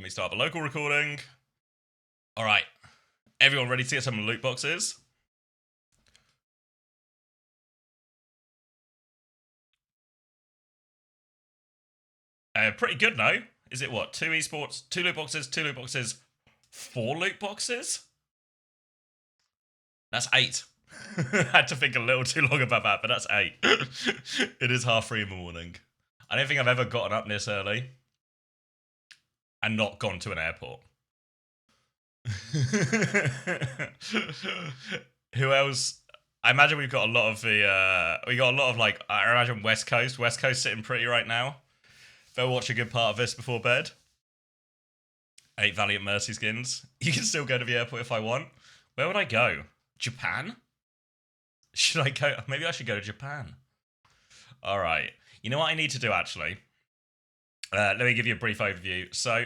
me start the local recording. All right. Everyone ready to get some loot boxes? Pretty good, no? Is it what? 2 esports, 2 loot boxes, 2 loot boxes, 4 loot boxes? That's 8. I had to think a little too long about that, but that's 8. It is 3:30 in the morning. I don't think I've ever gotten up this early and not gone to an airport. Who else? I imagine we've got a lot of like, I imagine West Coast sitting pretty right now. They'll watch a good part of this before bed. 8 Valiant Mercy skins. You can still go to the airport if I want. Where would I go? Japan? Should I go? Maybe I should go to Japan. All right. You know what I need to do, actually? Let me give you a brief overview. So,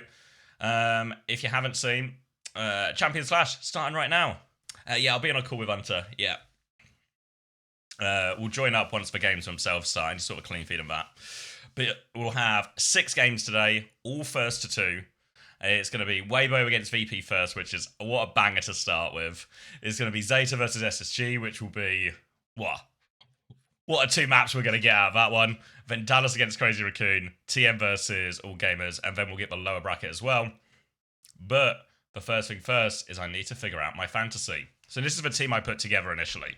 if you haven't seen, Champions Clash starting right now. Yeah, I'll be on a call with Hunter. Yeah. We'll join up once the games themselves start and just sort of clean feed on that. But we'll have 6 games today, all first to 2. It's going to be Weibo against VP first, which is what a banger to start with. It's going to be Zeta versus SSG, which will be, what are 2 maps we're going to get out of that one. Then Dallas against Crazy Raccoon, TM versus All Gamers, and then we'll get the lower bracket as well. But the first thing first is I need to figure out my fantasy. So this is the team I put together initially.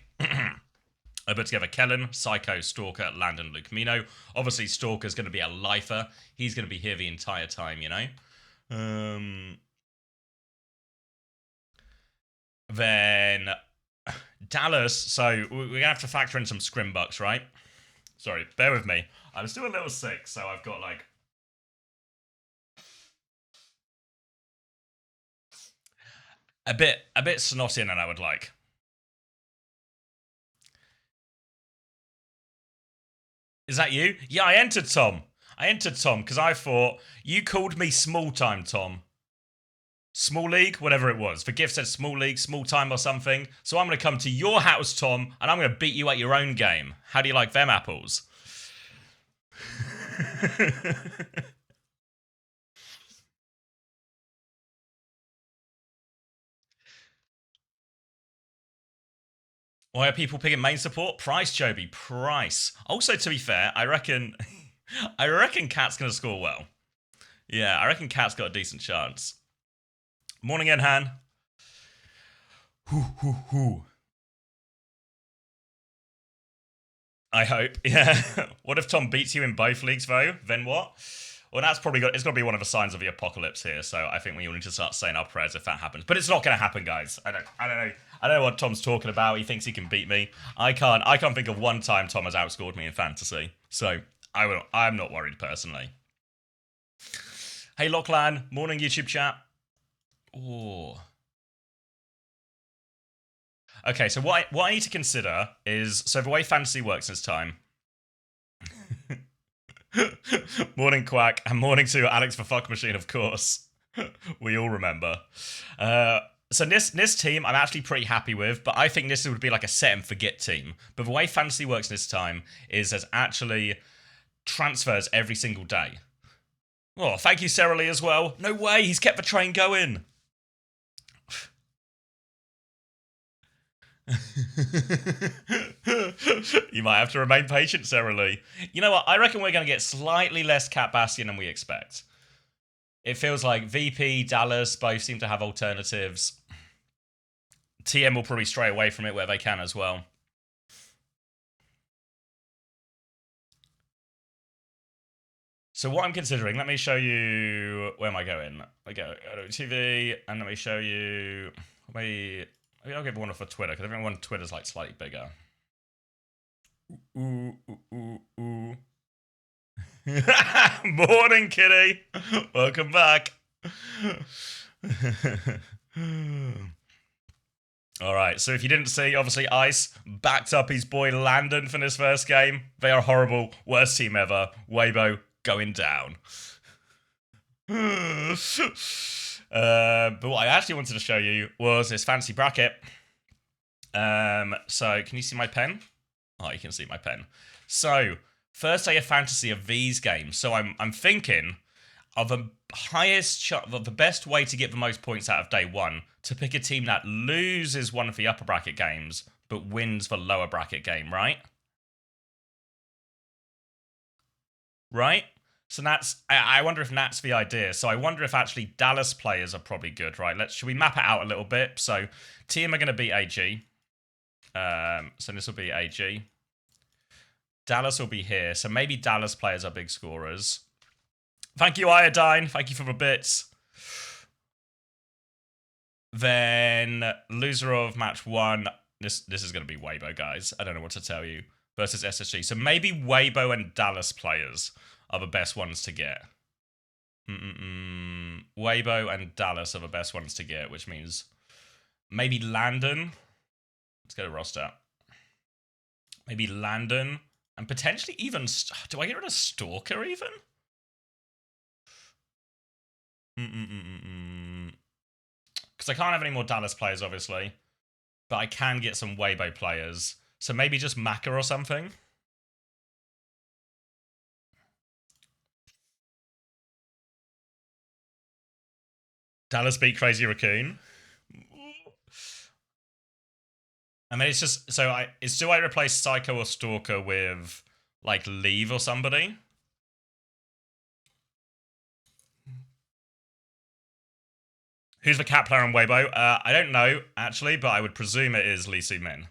I put together Kellen, Psycho, Stalker, Landon, Luke Mino. Obviously, Stalker's going to be a lifer. He's going to be here the entire time, you know? Then Dallas. So we're going to have to factor in some scrim bucks, right? Sorry, bear with me. I'm still a little sick, so I've got like... A bit snottier than I would like. Is that you? Yeah, I entered Tom. Because I thought, you called me small time, Tom. Small league? Whatever it was. The gift said small league, small time or something. So I'm going to come to your house, Tom, and I'm going to beat you at your own game. How do you like them apples? Why are people picking main support? Price, Joby, price. Also, to be fair, I reckon Cat's going to score well. Yeah, I reckon Cat's got a decent chance. Morning, Enhan. I hope. Yeah. What if Tom beats you in both leagues, though? Then what? Well, that's probably it's got to be one of the signs of the apocalypse here. So I think we all need to start saying our prayers if that happens. But it's not going to happen, guys. I don't know what Tom's talking about. He thinks he can beat me. I can't think of one time Tom has outscored me in fantasy. So I'm not worried personally. Hey, Locklan. Morning, YouTube chat. Oh. Okay, so what I need to consider is, so the way fantasy works this time. Morning, Quack, and morning to Alex the Fuck Machine, of course. We all remember. So this team I'm actually pretty happy with, but I think this would be like a set and forget team. But the way fantasy works this time is there's actually transfers every single day. Oh, thank you, Sarah Lee, as well. No way, he's kept the train going. You might have to remain patient, Sarah Lee. You know what? I reckon we're going to get slightly less Cat Bastion than we expect. It feels like VP, Dallas both seem to have alternatives. TM will probably stray away from it where they can as well. So what I'm considering, let me show you... Where am I going? I go to TV, and let me show you... Maybe I'll give one for Twitter, because everyone on Twitter's like slightly bigger. Ooh. Morning, kitty. Welcome back. Alright, so if you didn't see, obviously Ice backed up his boy Landon for this first game. They are horrible. Worst team ever. Weibo going down. But what I actually wanted to show you was this fancy bracket. So can you see my pen? Oh, you can see my pen. So first day of fantasy of these games. So I'm thinking of the best way to get the most points out of day one, to pick a team that loses one of the upper bracket games, but wins the lower bracket game, right? Right? So I wonder if that's the idea. So I wonder if actually Dallas players are probably good, right? Should we map it out a little bit? So team are going to beat AG. So this will be AG. Dallas will be here. So maybe Dallas players are big scorers. Thank you, Iodine. Thank you for the bits. Then loser of match 1. This is going to be Weibo, guys. I don't know what to tell you. Versus SSG. So maybe Weibo and Dallas players are the best ones to get. Weibo and Dallas are the best ones to get, which means maybe Landon. Let's go to roster. Maybe Landon. And potentially even... Do I get rid of Stalker even? Because I can't have any more Dallas players, obviously. But I can get some Weibo players. So maybe just Maka or something. Dallas beat Crazy Raccoon. And then it's just... So do I replace Psycho or Stalker with, like, Leave or somebody? Who's the cat player on Weibo? I don't know, actually, but I would presume it is Lee Soo-min.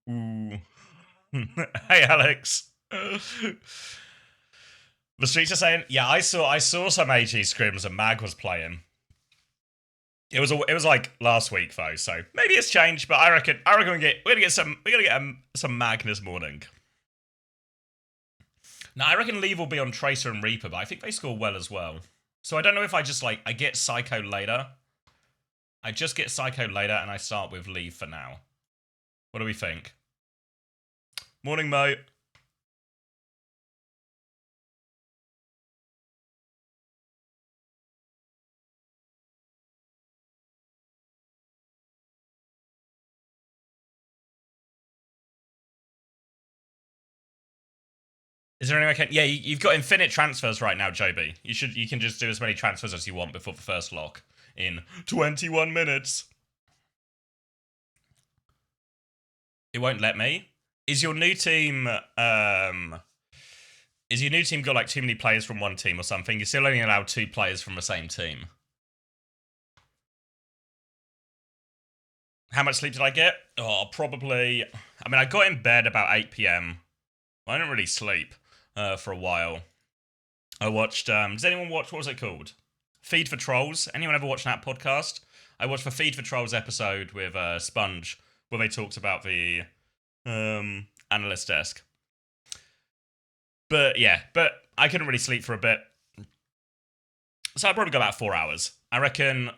Ooh. Hey, Alex. The streets are saying, yeah, I saw some AG scrims and Mag was playing. It was like last week though, so maybe it's changed. But I reckon we're gonna get some Mag this morning. Now I reckon Leave will be on Tracer and Reaper, but I think they score well as well. So I don't know if I just I get Psycho later. I just get Psycho later and I start with Leave for now. What do we think? Morning, Mo. Is there any way I can... Yeah, you've got infinite transfers right now, Joby. You can just do as many transfers as you want before the first lock in 21 minutes. It won't let me. Is your new team got like too many players from one team or something? You're still only allowed 2 players from the same team. How much sleep did I get? Oh, probably... I mean, I got in bed about 8 PM. I didn't really sleep for a while. I watched... does anyone watch... What was it called? Feed for Trolls. Anyone ever watch that podcast? I watched the Feed for Trolls episode with Sponge, where they talked about the analyst desk. But yeah, I couldn't really sleep for a bit. So I probably got about 4 hours. I reckon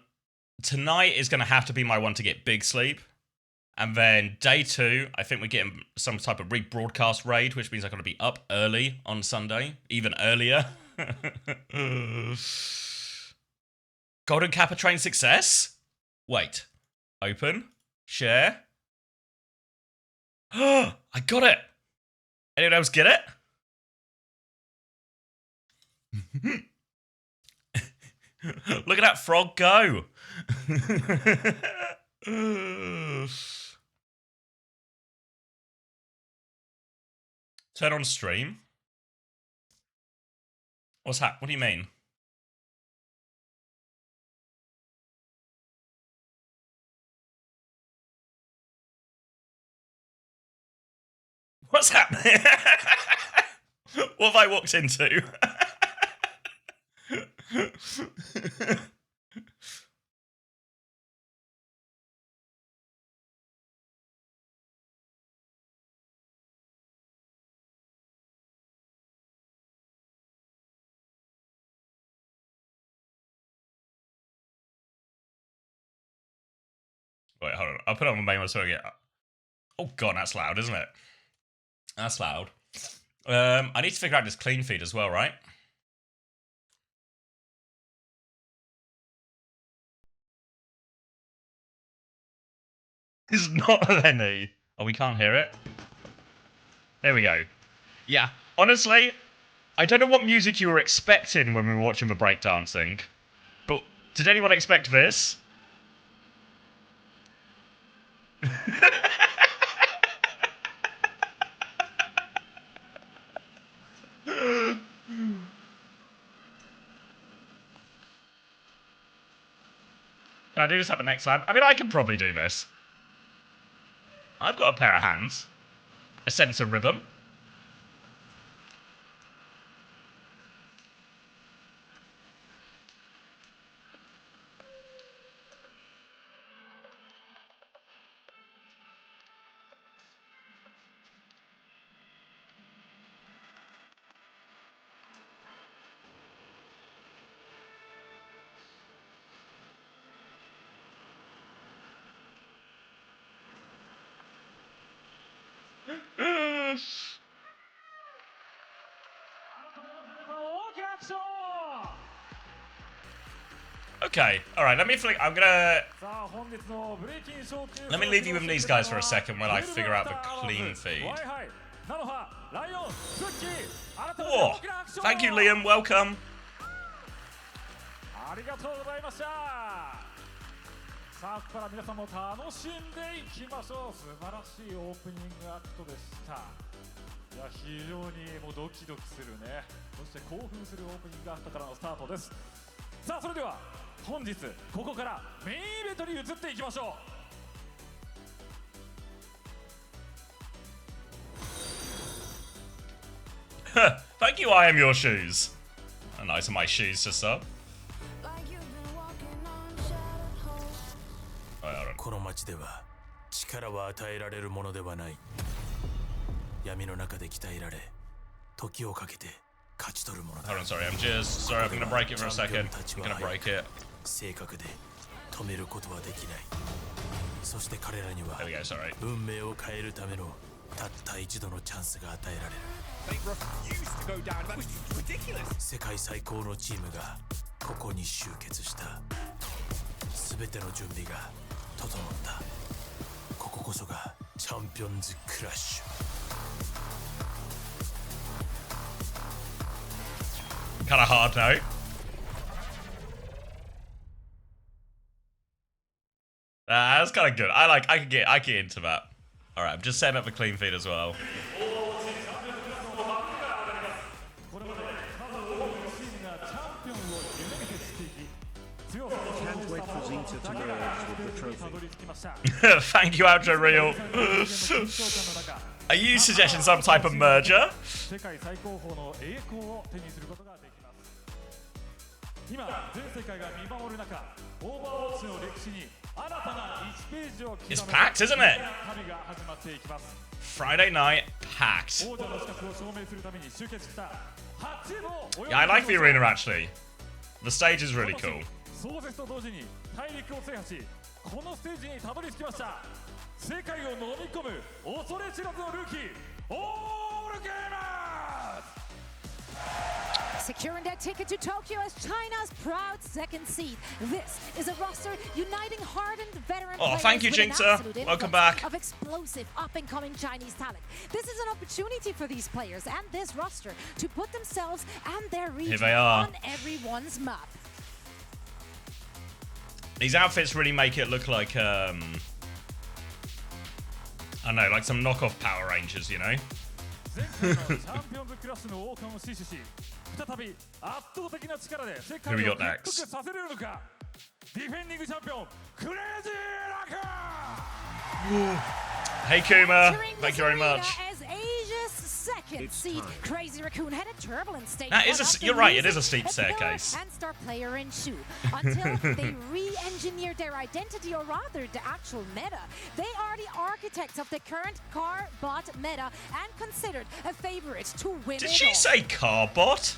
tonight is going to have to be my one to get big sleep. And then day 2, I think we're getting some type of rebroadcast raid, which means I'm going to be up early on Sunday. Even earlier. Golden Kappa train success? Wait. Open. Share. I got it. Anyone else get it? Look at that frog go. Turn on stream. What's that? What do you mean? What's happening? What have I walked into? Wait, hold on. I'll put it on my main one so I get... Oh god, that's loud, isn't it? That's loud. I need to figure out this clean feed as well, right? It's not Lenny. Oh, we can't hear it. There we go. Yeah, honestly, I don't know what music you were expecting when we were watching the breakdancing, but did anyone expect this? Can I do this at the next lab? I mean, I can probably do this. I've got a pair of hands, a sense of rhythm. Okay, alright, let me flick. Let me leave you with these guys for a second while I figure out the clean feed. Whoa! Thank you, Liam, welcome. さあ、ここから皆さんも楽しんでいきましょう。素晴らしいオープニングアクトでした。いや、非常にもうドキドキするね。そして興奮するオープニングアクトからのスタートです。さあ、それでは本日ここからメインイベントに移っていきましょう。Thank you, I am your shoes. Oh, nice of my shoes to sub. この町では力は与えられるものではない。闇の中で鍛えられ、時をかけて勝ち取るものだ。Hold on, sorry, I'm gonna break it for a second. I'm gonna break it. 正確で止めることはできない。そして彼らには There we go, sorry. 運命を変えるためのたった一度のチャンスが与えられる。世界最高のチームがここに集結した。すべての準備が整った。こここそがチャンピオンズクラッシュ。Kind of hard though. That's kind of good. I can get into that. All right, I'm just setting up the clean feed as well. Can't wait for Zinta to merge with the trophy. Thank you, Outro Real. Are you suggesting some type of merger? 世界最高峰の栄光を手にすることができます。今、全世界が見守る中、オーバーウォッチの歴史に新たな1ページを刻む It's packed, isn't it? 旅が始まっていきます。 Friday night, packed. 王者の資格を証明するために集結した8の Yeah, I like the arena actually. The stage is really cool. 壮絶と同時に大陸を制覇し、このステージにたどり着きました。世界を飲み込む恐れ知らずのルーキー、オールゲーマーズ。 Securing their ticket to Tokyo as China's proud second seed. This is a roster uniting hardened veteran players thank you, with an Jinxa. absolute Welcome influx back. of explosive up-and-coming Chinese talent. This is an opportunity for these players and this roster to put themselves and their region they are. on everyone's map. These outfits really make it look like I don't know, like some knockoff Power Rangers, you know? 前回のチャンピオンズクラスの王冠を死守し、再び圧倒的な力で世界を屈服させれるのか。ディフェンディングチャンピオン、クレイジーラク。 Hey Kuma, thank you very much. As Asia's second seed, Crazy Raccoon had a turbulent stage. That is you're right, it is a steep staircase. And star player in Shu until they re-engineered their identity, or rather the actual meta. They are the architects of the current car bot meta and considered a favorite to win. Did she say car bot?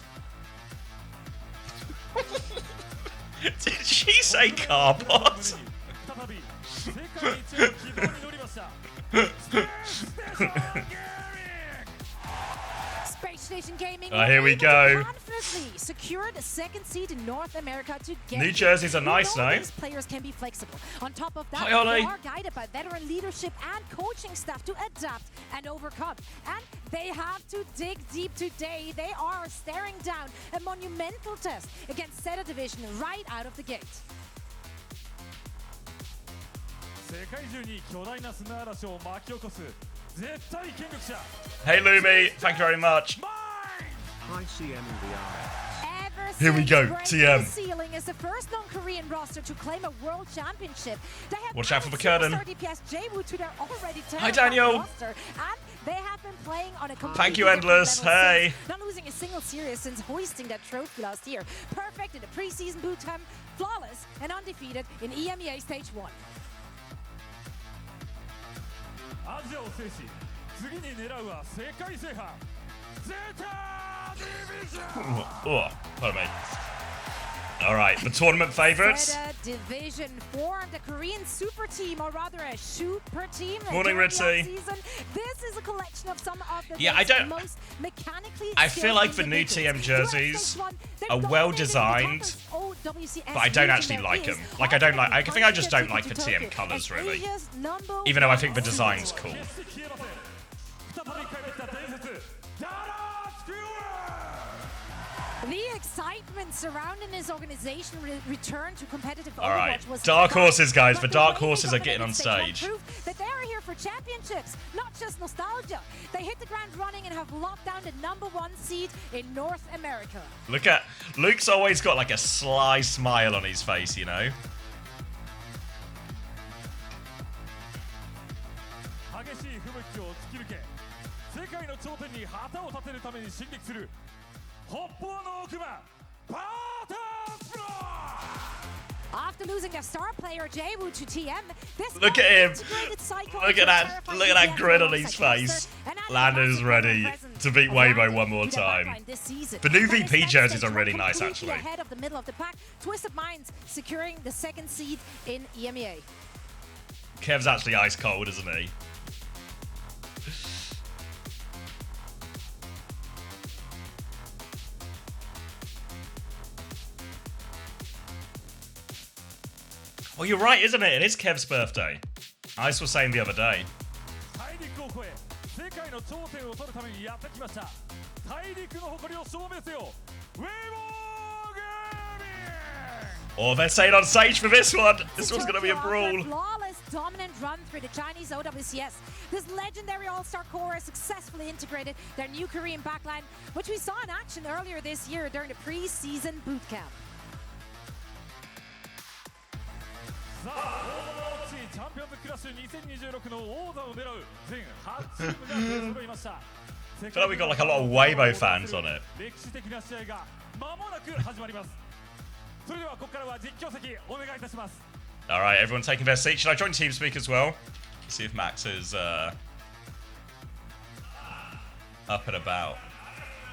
Did she say car bot? Space Station Gaming here we go. confidently secure secured a second seed in North America to get New jerseys are nice, though. though. These players can be flexible. On top of that, Hi, Ollie. they are guided by veteran leadership and coaching staff to adapt and overcome. And they have to dig deep today. They are staring down a monumental test against Zeta Division right out of the gate. 世界中に巨大な砂嵐を巻き起こす絶対権力者 Hey, Lumi. Thank you very much. Hi CM in the RX. Ever Here we since go, breaking TM. the ceiling as the first non-Korean roster to claim a world championship. They have Watch out for added the curtain. superstar DPS Jaewoo to their already Hi, terrifying Daniel. roster, and they have been playing on a Thank completely you, different Endless. level Hey. since, not losing a single series since hoisting that trophy last year. Perfect in the preseason boot camp, flawless and undefeated in EMEA Stage 1. アジアを制し次に狙うは世界制覇ゼータディビジョン Oh, pardon me. All right, the tournament favorites. Zeta Division formed a Korean super team, or rather a super team. Morning, during the Ritzy. offseason. This is a collection of some of the Yeah, I don't- most mechanically I feel like the skilled new individuals. TM jerseys Throughout stage one, are they're well dominating the designed, top of OWCS but I don't region actually there like is. them. Like, I don't like- I think I just don't Ticket like to the Tokyo TM colours, as really. Asia's number Even though I think the one design's seed. cool. 決して消えません再び帰ってきた伝説ダラースクー The excitement surrounding his organization return to competitive All right, Overwatch was dark horses, guys. but The the dark way they horses are dominated getting on stage stage. one proved that they are here for championships, not just nostalgia. They hit the ground running and have locked down the #1 seed in North America. Look at Luke's always got like a sly smile on his face, you know. 激しい吹雪を突き抜け世界の頂点に旗を立てるために進撃する北方の奥間バータースプロ After losing their star player Jaewoo to TM, this Look at him. integrated cycle Look into at that! terrifying Look at that DPS grin on alongside his Gangster, face. and adding Lander's a ready presence to beat of Weibo Lander's one more to their time. backline this season. The new But VP instead, jerseys they are really jump nice, completely actually. ahead of the middle of the pack. Twisted Minds securing the second seed in EMEA. Kev's actually ice cold, isn't he? Well, you're right, isn't it? It is Kev's birthday. Ice was saying the other day. 大陸を越え世界の頂点を取るためにやってきました大陸の誇りを証明せよウェイボーゲーミング Oh, they're saying on stage for this one. This one's gonna be a Tokyo brawl. after flawless dominant run through the Chinese OWCS. This legendary all-star core has successfully integrated their new Korean backline, which we saw in action earlier this year during the pre-season boot camp. さあ、OWCS チャンピオンズクラッシュ2026の王座を狙う全8チームが出揃いました。 I feel like we got like a lot of Weibo fans on it. 歴史的な試合が間もなく始まります。それではここからは実況席お願いいたします。 All right, everyone taking their seat. Should I join TeamSpeak as well? See if Max is up and about.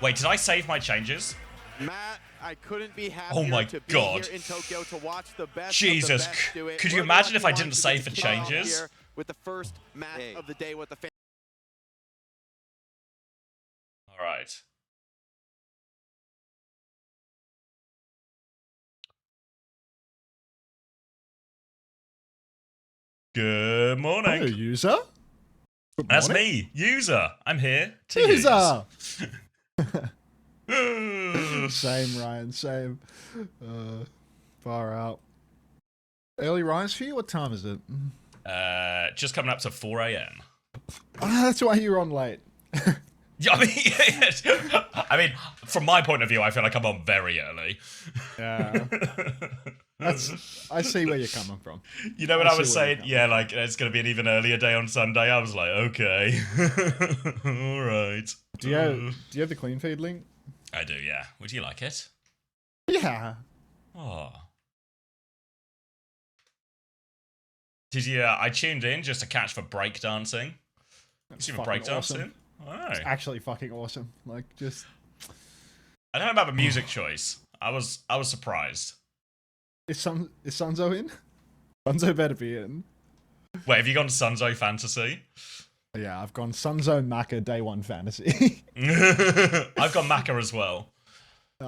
Wait, did I save my changes? Matt, I couldn't be happier Oh my to be God. here in Tokyo to watch the best Jesus, of the best do it. could you We're imagine if I lucky didn't ones to save get the to kick off changes? here with the first match of the day with the fans. All right. Good morning. Hello, user. Good That's morning. me, user. I'm here to User. use. Same, Ryan. Same. Far out. Early rise for you? What time is it? Just coming up to 4 a.m. That's why you're on late. Yeah, I mean, from my point of view, I feel like I'm on very early. Yeah. I see where you're coming from. You know what I I was see where saying? you're Yeah, like it's gonna be an even earlier day on Sunday. I was like, okay, all right. Do you have the clean feed link? I do, yeah. Would you like it? Yeah. Oh. Did you? I tuned in just to catch for breakdancing. You see for fucking breakdancing? awesome. Oh. It's actually fucking awesome. Like, just I don't know about the music choice. I was surprised. is Sunzo in? Sunzo better be in. Wait, have you gone Sunzo Fantasy? Yeah, I've gone Sunzo Maka Day One Fantasy. I've got Maka as well.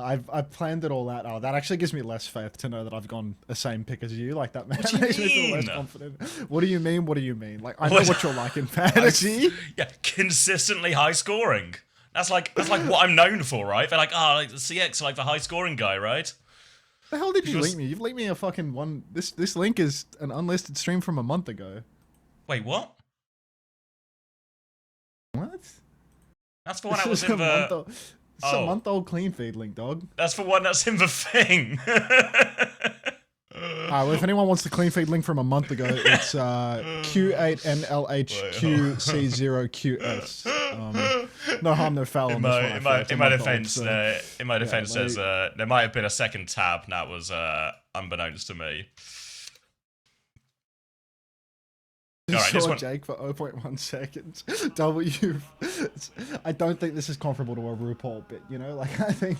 I've planned it all out. Oh, that actually gives me less faith to know that I've gone the same pick as you. Like that What do you makes me feel less mean? confident. What do you mean? What do you mean? Like I know What? what you're like in fantasy. Yeah, consistently high scoring. That's like what I'm known for, right? They're like, like the CX, like the high scoring guy, right? The hell did you Because- link me? You've linked me a fucking one. This link is an unlisted stream from a month ago. Wait, what? What? That's the one This that was is in the. It's a month-old clean feed link, dog. That's the one that's in the thing. Well, if anyone wants the clean feed link from a month ago, it's Q8NLHQ0QS. No harm, no foul on this one. In my defense, like- there might have been a second tab, and that was unbeknownst to me. Alright, this Saw one. Jake for 0.1 seconds. I don't think this is comparable to a RuPaul bit, you know? Like, I think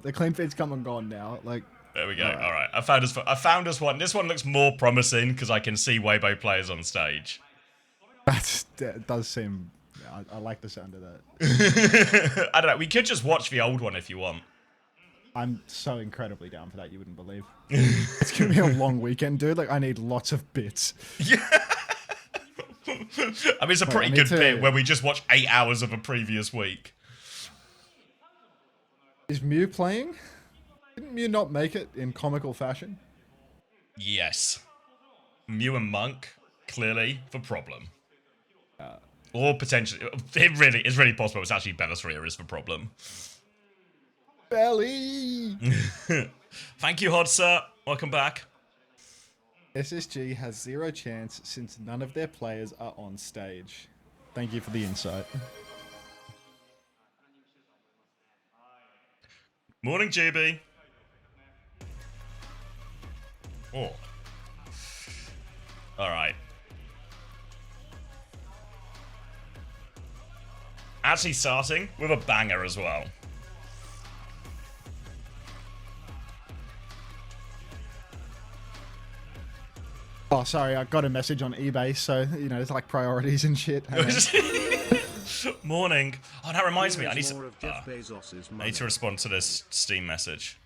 the clean feed's come and gone now. Like, There we go. All right. I found us one. This one looks more promising because I can see Weibo players on stage. that does seem... I like the sound of that. I don't know. We could just watch the old one if you want. I'm so incredibly down for that, you wouldn't believe. It's gonna be a long weekend, dude. Like, I need lots of bits. Yeah. I mean, it's a pretty good bit where we just watch 8 hours of a previous week. Is Mew playing? Didn't Mew not make it in comical fashion? Yes. Mew and Monk, clearly, the problem. Or potentially, it's really possible it's actually Bellatrix is the problem. Belly! Thank you, Hodser. Welcome back. SSG has zero chance since none of their players are on stage. Thank you for the insight. Morning, GB. Oh. Alright. Actually starting with a banger as well. Oh, sorry, I got a message on eBay, so, you know, it's like priorities and shit. Hang on. Morning. Oh, that reminds me. I need More to, of Jeff Bezos's I need to respond to this Steam message.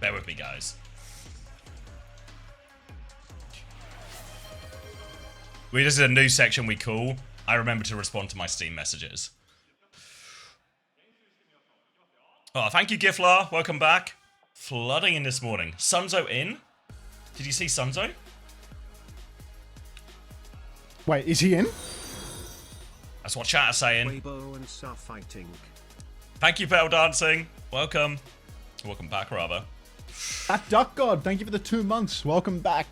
Bear with me, guys. This is a new section we call I remember to respond to my Steam messages. Oh, thank you, Giflar. Welcome back. Flooding in this morning. Sunzo in? Did you see Sunzo? Wait, is he in? That's what chat is saying. Weibo and Star fighting. Thank you, Bell Dancing. Welcome. Welcome back, rather. At Duck God, thank you for the 2 months. Welcome back.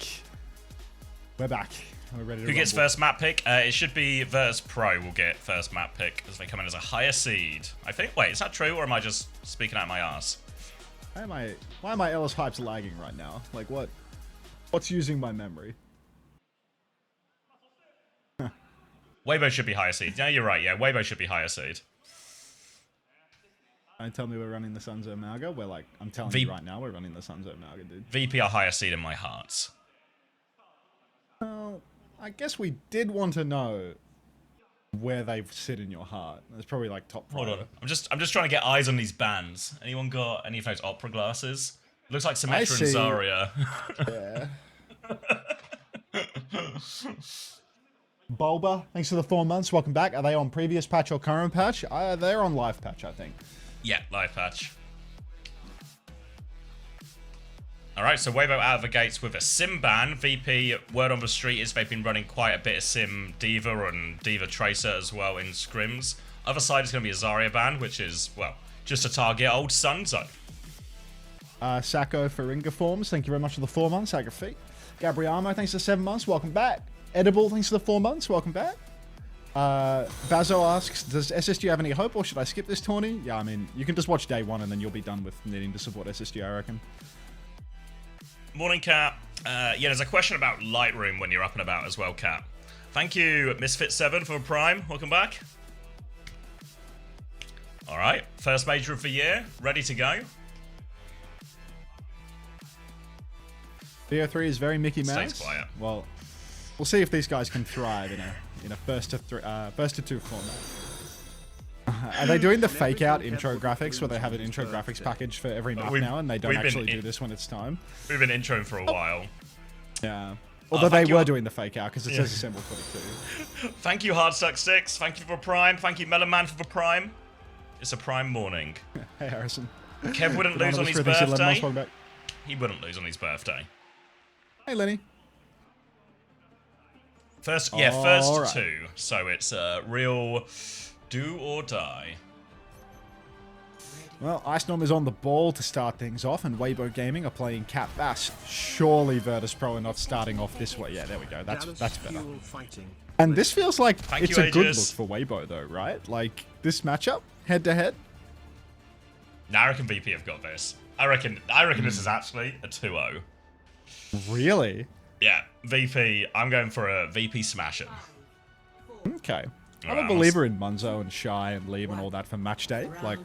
We're back. We're ready to Who gets rumble. first map pick? It should be Virtus.pro will get first map pick as they come in as a higher seed. I think. Wait, is that true or am I just speaking out my ass? Why am I Ellis Hypes lagging right now? Like, what's using my memory? Weibo should be higher seed. Yeah, you're right. Yeah, Weibo should be higher seed. Don't tell me we're running the Sunzo Malga. We're like, I'm telling you right now, we're running the Sunzo Malga, dude. VP are higher seed in my hearts. Well, I guess we did want to know where they sit in your heart. That's probably like top 5. Hold on. I'm just trying to get eyes on these bands. Anyone got any of those opera glasses? Looks like Symmetra and see. Zarya. Yeah. Bulba, thanks for the 4 months. Welcome back. Are they on previous patch or current patch? They're on live patch, I think. Yeah, live patch. Alright, so Weibo out of the gates with a Sim ban. VP, word on the street is they've been running quite a bit of Sim Diva and Diva Tracer as well in scrims. Other side is going to be a Zarya ban, which is, well, just to target old Sunzo. Sacco Faringa Forms, thank you very much for the 4 months. Agrafeet. Gabriamo, thanks for 7 months. Welcome back. Edible, thanks for the 4 months. Welcome back. Bazo asks, does SSG have any hope or should I skip this tourney? Yeah, I mean, you can just watch day 1 and then you'll be done with needing to support SSG, I reckon. Morning, Cat. Yeah, there's a question about Lightroom when you're up and about as well, Cat. Thank you, Misfit7 for Prime. Welcome back. All right, first major of the year, ready to go. BO3 is very Mickey Mouse. Stays quiet. Well, We'll see if these guys can thrive in a first to two format. Are they doing the fake out intro graphics where they have an intro graphics package for every map now and they don't actually do this when it's time? We've been introing for a while. Yeah. Although they were doing the fake out because it says Assemble 22. Thank you, Hardstuck6. Thank you for Prime. Thank you, Melon Man, for the Prime. It's a Prime morning. Hey, Harrison. Kev wouldn't lose on his birthday. He wouldn't lose on his birthday. Hey, Lenny. First right. two. So it's a real do or die. Well, Icenorm is on the ball to start things off, and Weibo Gaming are playing Cat Bass. Surely Virtus.pro are not starting off this way. Yeah, there we go. That's better. And this feels like it's a good look for Weibo, though, right? Like, this matchup, head-to-head? Now I reckon VP have got this. I reckon this is actually a 2-0. Really? Yeah, VP. I'm going for a VP smash him. Okay. I'm a believer in Munzo and Shy and Lieb and all that for match day. Like,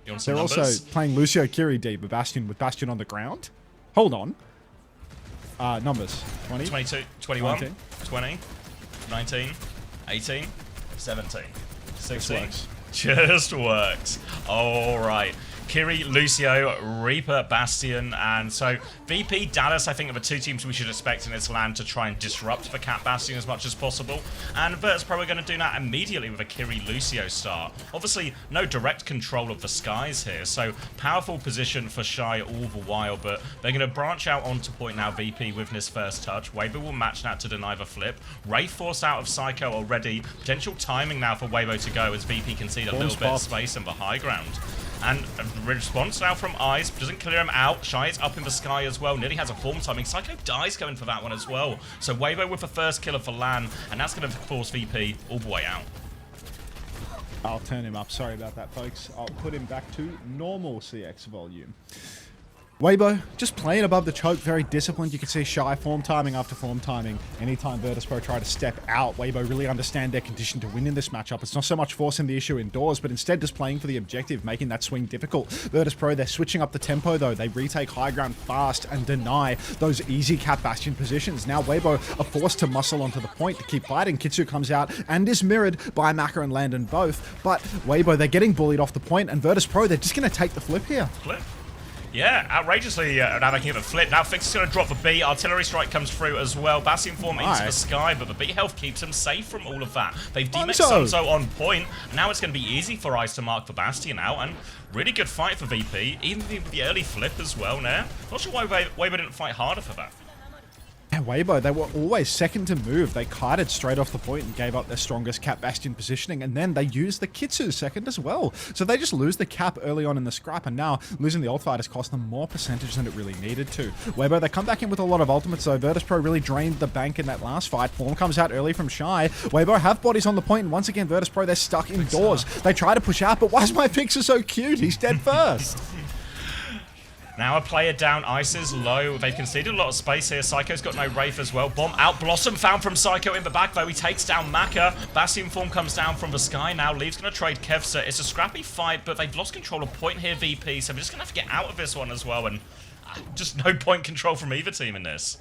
they're also playing Lucio Kiri D, but Bastion with Bastion on the ground. Hold on. Numbers. 20? 22, 21, 19. 20, 19, 18, 17, 16. Just works. Just works. All right. Kiri, Lucio, Reaper, Bastion, and so VP, Dallas, I think are the two teams we should expect in this land to try and disrupt the Cat Bastion as much as possible. And Virtus.pro are going to do that immediately with a Kiri, Lucio start. Obviously, no direct control of the skies here, so powerful position for Shy all the while, but they're going to branch out onto point now, VP, with this first touch. Weibo will match that to deny the flip. Wraith forced out of Psycho already. Potential timing now for Weibo to go as VP concede a little bit of space in the high ground. And a response now from Ice, doesn't clear him out. Shy is up in the sky as well, nearly has a form timing. Psycho dies going for that one as well. So Weibo with the first killer for LAN, and that's going to force VP all the way out. I'll turn him up, sorry about that, folks. I'll put him back to normal CX volume. Weibo, just playing above the choke, very disciplined. You can see Shy form timing after form timing. Anytime Virtus.pro try to step out, Weibo really understand their condition to win in this matchup. It's not so much forcing the issue indoors, but instead just playing for the objective, making that swing difficult. Virtus.pro, they're switching up the tempo though. They retake high ground fast and deny those easy Cat Bastion positions. Now Weibo are forced to muscle onto the point to keep fighting. Kitsu comes out and is mirrored by Maka and Landon both. But Weibo, they're getting bullied off the point, and Virtus.pro, they're just going to take the flip here. Flip? Yeah, outrageously now they can give a flip. Now Fix is going to drop the B. Artillery strike comes through as well. Bastion form into the sky, but the B health keeps him safe from all of that. They've demixed Sunzo on point. Now it's going to be easy for Ice to mark the Bastion out, and really good fight for VP, even with the early flip as well now. Not sure why Weibo didn't fight harder for that. Yeah, Weibo, they were always second to move. They kited straight off the point and gave up their strongest Cap Bastion positioning, and then they used the Kitsu second as well. So they just lose the cap early on in the scrap, and now losing the ult fight has cost them more percentage than it really needed to. Weibo, they come back in with a lot of ultimates though. Virtus.pro really drained the bank in that last fight. Form comes out early from Shy. Weibo have bodies on the point, and once again Virtus.pro, they're stuck indoors. They try to push out, but why is my Fixer so cute? He's dead first. Now a player down, Ice is low. They've conceded a lot of space here. Psycho's got no Wraith as well. Bomb out. Blossom found from Psycho in the back though. He takes down Maka. Bastion form comes down from the sky now. Leave's going to trade Kevsa. It's a scrappy fight, but they've lost control of point here, VP. So we're just going to have to get out of this one as well. And just no point control from either team in this.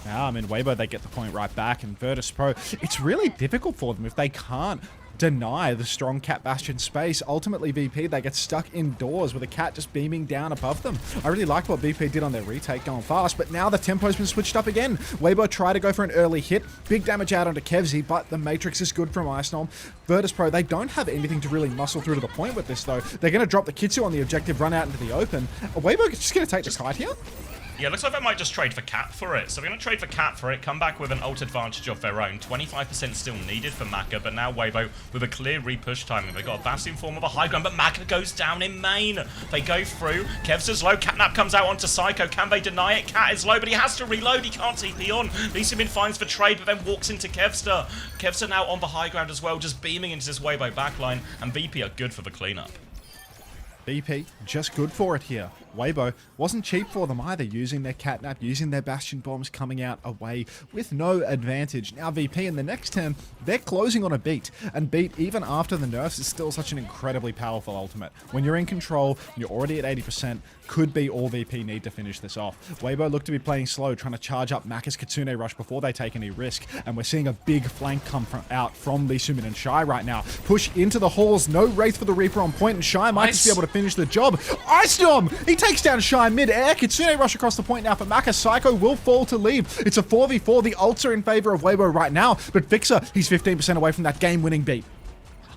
Yeah, I mean, Weibo, they get the point right back, and Virtus.pro, it's really difficult for them if they can't deny the strong Cat Bastion space. Ultimately, VP, they get stuck indoors with a Cat just beaming down above them. I really liked what VP did on their retake going fast, but now the tempo's been switched up again. Weibo try to go for an early hit. Big damage out onto Kevzi, but the Matrix is good from Icenorm. Virtus.pro, they don't have anything to really muscle through to the point with this, though. They're going to drop the Kitsu on the objective, run out into the open. Weibo just going to take the kite here? Yeah, looks like they might just trade for Cat for it. So we're going to trade for Cat for it, come back with an ult advantage of their own. 25% still needed for Maka, but now Weibo with a clear repush timing. They've got a Bastion form of a high ground, but Maka goes down in main. They go through. Kev's low. Catnap comes out onto Psycho. Can they deny it? Cat is low, but he has to reload. He can't TP on. Lisamin finds for trade, but then walks into Kevster. Kevster now on the high ground as well, just beaming into this Weibo backline, and VP are good for the cleanup. BP just good for it here. Weibo wasn't cheap for them either, using their catnap, using their bastion bombs, coming out away with no advantage. Now VP in the next turn, they're closing on a beat, and beat even after the nerfs is still such an incredibly powerful ultimate. When you're in control, you're already at 80%, could be all VP need to finish this off. Weibo look to be playing slow, trying to charge up Maka's Kitsune Rush before they take any risk, and we're seeing a big flank come out from Lee Sumin and Shy right now. Push into the halls, no Wraith for the Reaper on point, and Shy might just be able to finish the job. Ice Storm! He takes down Shy mid-air. Kitsune Rush across the point now for Maka. Psycho will fall to leave. It's a 4v4. The ults are in favor of Weibo right now, but Fixer, he's 15% away from that game-winning beat.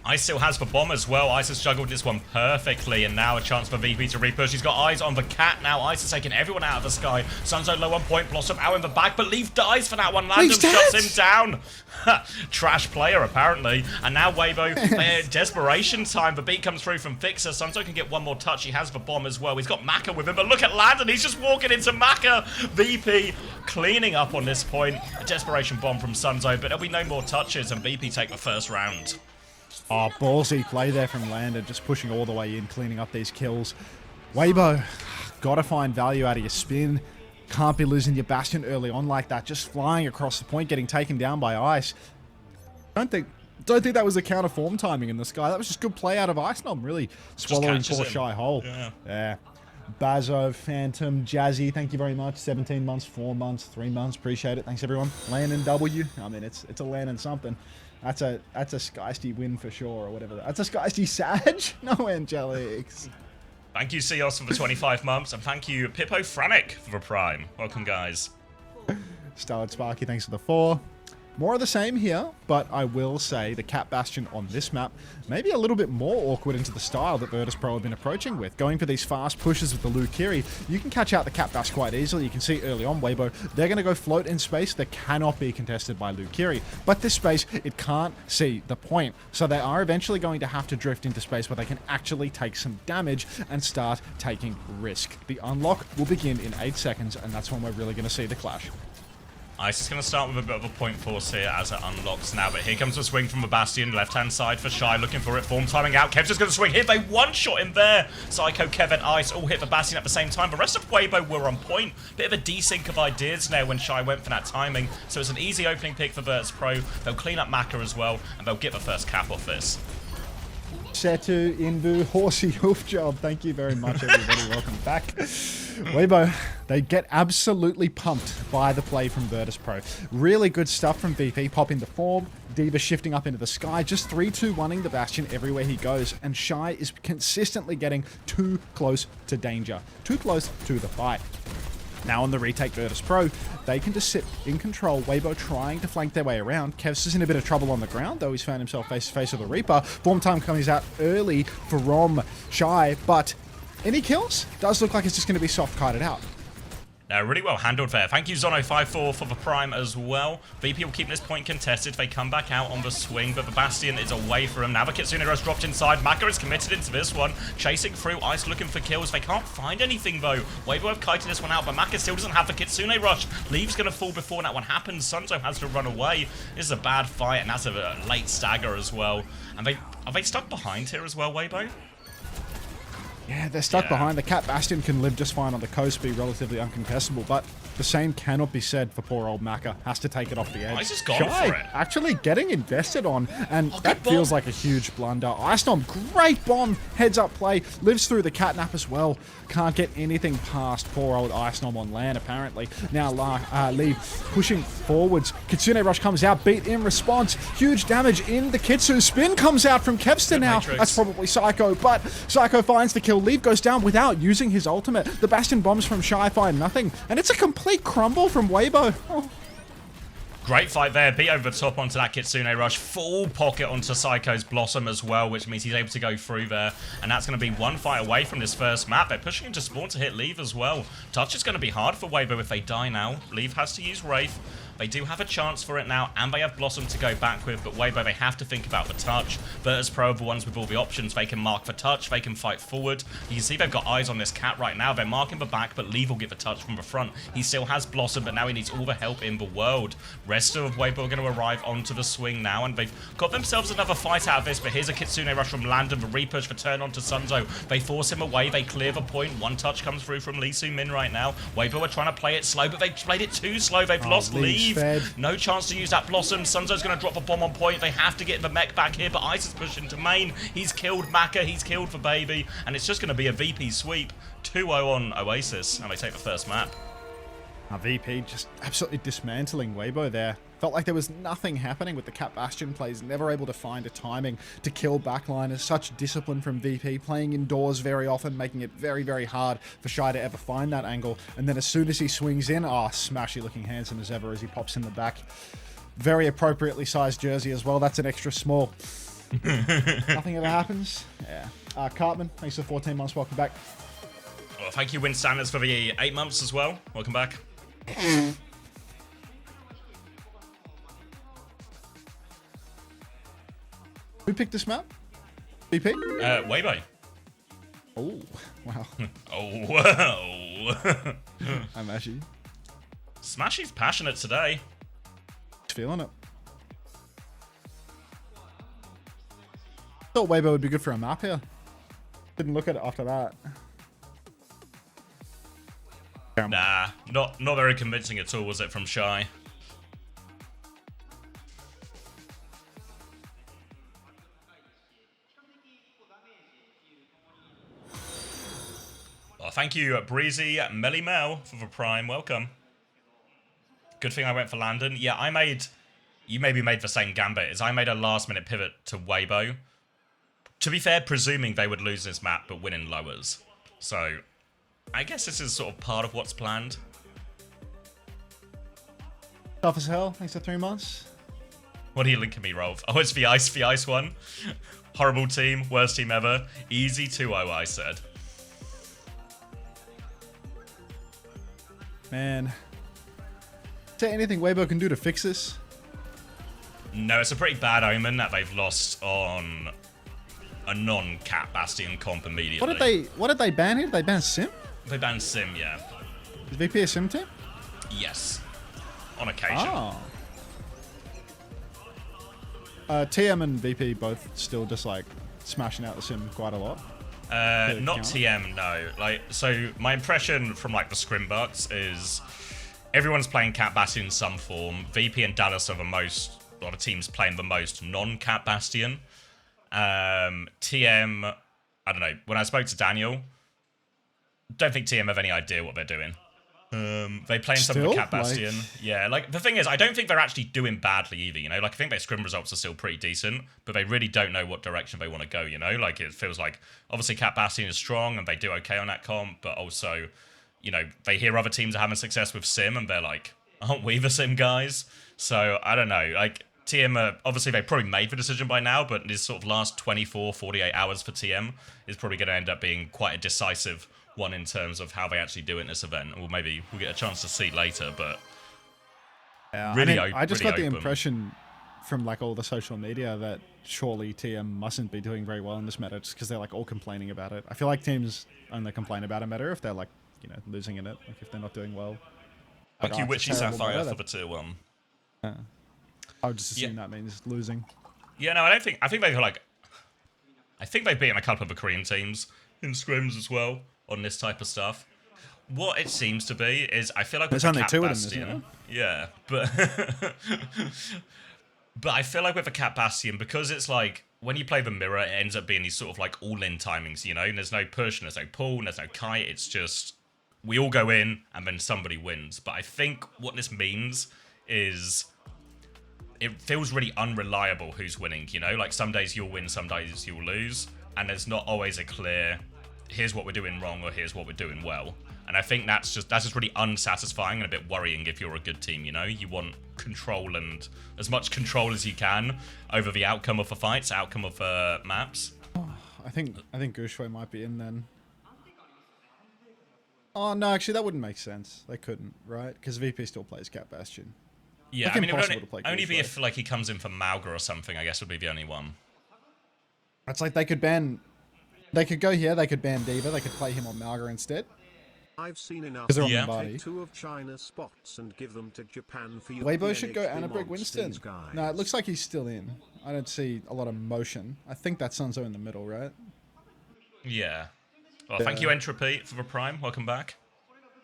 Ice still has the bomb as well. Ice has juggled this one perfectly, and now a chance for VP to repush. He's got eyes on the cat now. Ice is taking everyone out of the sky. Sunzo low on point. Blossom out in the back, but Leaf dies for that one. Landon shuts him down. Trash player, apparently. And now Weibo, desperation time. The beat comes through from Fixer. Sunzo can get one more touch. He has the bomb as well. He's got Maka with him, but look at Landon. He's just walking into Maka. VP cleaning up on this point. A desperation bomb from Sunzo, but there'll be no more touches, and VP take the first round. Oh, ballsy play there from Landon, just pushing all the way in, cleaning up these kills. Weibo, gotta find value out of your spin. Can't be losing your Bastion early on like that, just flying across the point, getting taken down by Ice. Don't think that was a counter form timing in the sky. That was just good play out of Ice Nom, really swallowing poor Shy whole. Yeah. Bazo, Phantom, Jazzy, thank you very much. 17 months, 4 months, 3 months. Appreciate it. Thanks, everyone. Landon W. I mean, it's a land and something. That's a Skysty win for sure, or whatever. That's a Skysty Sag? No Angelics. Thank you, Seos, for the 25 months, and thank you, Pippo Franic, for the Prime. Welcome, guys. Starred Sparky, thanks for the 4. More of the same here, but I will say the Cat Bastion on this map may be a little bit more awkward into the style that Virtus.pro have been approaching with. Going for these fast pushes with the Lukiri, you can catch out the Cat Bash quite easily. You can see early on Weibo, they're going to go float in space that cannot be contested by Lukiri. But this space, it can't see the point. So they are eventually going to have to drift into space where they can actually take some damage and start taking risk. The unlock will begin in 8 seconds, and that's when we're really going to see the clash. Ice is going to start with a bit of a point force here as it unlocks now, but here comes a swing from the Bastion, left-hand side for Shy, looking for it, form timing out. Kev's just going to swing here, they one-shot him there. Psycho, Kev, and Ice all hit the Bastion at the same time. The rest of Weibo were on point. Bit of a desync of ideas there when Shy went for that timing, so it's an easy opening pick for Virtus.pro. They'll clean up Maka as well, and they'll get the first cap off this. Setu, Inbu, Horsey, Hoof Job. Thank you very much, everybody. Welcome back. Weibo, they get absolutely pumped by the play from Virtus.pro. Really good stuff from VP. Pop into form. Diva shifting up into the sky. Just 3-2-1ing the Bastion everywhere he goes. And Shy is consistently getting too close to danger. Too close to the fight. Now on the retake Virtus.pro, they can just sit in control. Weibo trying to flank their way around. Kev's is in a bit of trouble on the ground, though he's found himself face to face with the Reaper. Form time comes out early from Shy, but any kills? Does look like it's just going to be soft kited out. No, really well handled there. Thank you, Zono54, for the Prime as well. VP will keep this point contested. They come back out on the swing, but the Bastion is away from him. Now the Kitsune Rush dropped inside. Maka is committed into this one. Chasing through, Ice looking for kills. They can't find anything, though. Weibo have kited this one out, but Maka still doesn't have the Kitsune Rush. Leave's going to fall before that one happens. Sunzo has to run away. This is a bad fight, and that's a late stagger as well. And are they stuck behind here as well, Weibo? Yeah, they're stuck behind. The Cat Bastion can live just fine on the coast, be relatively uncontestable, but the same cannot be said for poor old Maka. Has to take it off the edge. Ice has gone Shy for it. actually getting invested on, and that feels like a huge blunder. Ice Nom, great bomb, heads up play, lives through the catnap as well. Can't get anything past poor old Ice Nom on land, apparently. Now Leave pushing forwards. Kitsune Rush comes out, beat in response. Huge damage in the Kitsu. Spin comes out from Kevster now. Matrix. That's probably Psycho, but Psycho finds the kill. Leave goes down without using his ultimate. The Bastion bombs from Shy find nothing, and it's a complete crumble from Weibo. Oh. Great fight there. Beat over the top onto that Kitsune Rush. Full pocket onto Psycho's Blossom as well, which means he's able to go through there. And that's going to be one fight away from this first map. They're pushing him to spawn to hit Leave as well. Touch is going to be hard for Weibo if they die now. Leave has to use Wraith. They do have a chance for it now, and they have Blossom to go back with, but Weibo, they have to think about the touch. Virtus.pro are the ones with all the options. They can mark for touch, they can fight forward. You can see they've got eyes on this cat right now. They're marking the back, but Leave will get the touch from the front. He still has Blossom, but now he needs all the help in the world. Rest of Weibo are going to arrive onto the swing now, and they've got themselves another fight out of this, but here's a Kitsune rush from Landon, the repush for turn on to Sunzo. They force him away, they clear the point. One touch comes through from Lee Soo-min right now. Weibo are trying to play it slow, but they've played it too slow. They've lost Leave. No chance to use that Blossom. Sunzo's going to drop a bomb on point. They have to get the mech back here, but Ice is pushing to main. He's killed Maka, he's killed for Baby, and it's just going to be a VP sweep. 2-0 on Oasis, and they take the first map. VP just absolutely dismantling Weibo there. Felt like there was nothing happening with the Cat Bastion plays, never able to find a timing to kill backliners. Such discipline from VP, playing indoors very often, making it very, very hard for Shy to ever find that angle. And then as soon as he swings in, smashy looking handsome as ever as he pops in the back. Very appropriately sized jersey as well. That's an extra small. Nothing ever happens. Yeah. Cartman, thanks for 14 months. Welcome back. Well, thank you, Win Sanders, for the 8 months as well. Welcome back. Who picked this map? VP? Weibo. Oh, wow. Oh, wow. I'm actually Smashy's passionate today. feeling it. Thought Weibo would be good for a map here. Didn't look at it after that. Nah, not very convincing at all, was it, from Shy? Well, thank you, Breezy Melly Mel, for the Prime. Welcome. Good thing I went for Landon. Yeah, you maybe made the same gambit, as I made a last-minute pivot to Weibo. To be fair, presuming they would lose this map, but win in lowers. So, I guess this is sort of part of what's planned. Tough as hell. Thanks for 3 months. What are you linking me, Rolf? Oh, it's the ice one. Horrible team, worst team ever. Easy 2-0, I said. Man. Is there anything Weibo can do to fix this? No, it's a pretty bad omen that they've lost on a non-Cat Bastion comp immediately. What did they ban here? Did they ban Sim? They banned Sim, yeah. Is VP a Sim team? Yes. On occasion. Oh. TM and VP both still just like smashing out the Sim quite a lot. Not TM, no. Like, so my impression from like the Scrimbucks is everyone's playing Cat Bastion in some form. VP and Dallas are the teams playing the most non-Cat Bastion. TM, I don't know. When I spoke to Daniel, don't think TM have any idea what they're doing. They play in some of the Cat Bastion. Yeah, like, the thing is, I don't think they're actually doing badly either, you know? Like, I think their scrim results are still pretty decent, but they really don't know what direction they want to go, you know? Like, it feels like, obviously, Cat Bastion is strong, and they do okay on that comp, but also, you know, they hear other teams are having success with Sim, and they're like, aren't we the Sim guys? So, I don't know, like, TM, obviously, they probably made the decision by now, but this sort of last 24, 48 hours for TM is probably going to end up being quite a decisive one in terms of how they actually do it in this event. Or maybe we'll get a chance to see later, but really, I just got the open. impression from like all the social media that surely TM mustn't be doing very well in this meta just because they're like all complaining about it. I feel like teams only complain about a meta if they're like, you know, losing in it, like if they're not doing well. Thank you, Witchy Sapphire, meta. for the tier 1. I would just assume that means losing. Yeah, no, I think they've beaten a couple of the Korean teams in scrims as well on this type of stuff. What it seems to be is, I feel like with there's the only Cat 2 Bastion, of them, isn't yeah, but I feel like with the Cat Bastion, because it's like when you play the mirror, it ends up being these sort of like all-in timings, you know. And there's no push, and there's no pull, and there's no kite. It's just we all go in, and then somebody wins. But I think what this means is it feels really unreliable who's winning, you know? Like, some days you'll win, some days you'll lose, and there's not always a clear, here's what we're doing wrong, or here's what we're doing well. And I think that's just really unsatisfying and a bit worrying if you're a good team, you know? You want control, and as much control as you can over the outcome of the fights, outcome of maps. I think Gushue might be in then. Oh, no, actually, that wouldn't make sense. They couldn't, right? Because VP still plays Cat Bastion. Yeah, Like I mean, it would impossible to play only be Grease, if like he comes in for Malga or something. I guess would be the only one. It's like they could ban. They could go here. They could ban Diva. They could play him on Malga instead. I've seen enough. Because they're on Yeah. the body. Take 2 of China's spots and give them to Japan for your Weibo should go NHB Anna Brick Winston. monsters, guys. No, it looks like he's still in. I don't see a lot of motion. I think that Sunzo in the middle, right? Yeah. Well, thank you, Entropy, for the Prime. Welcome back.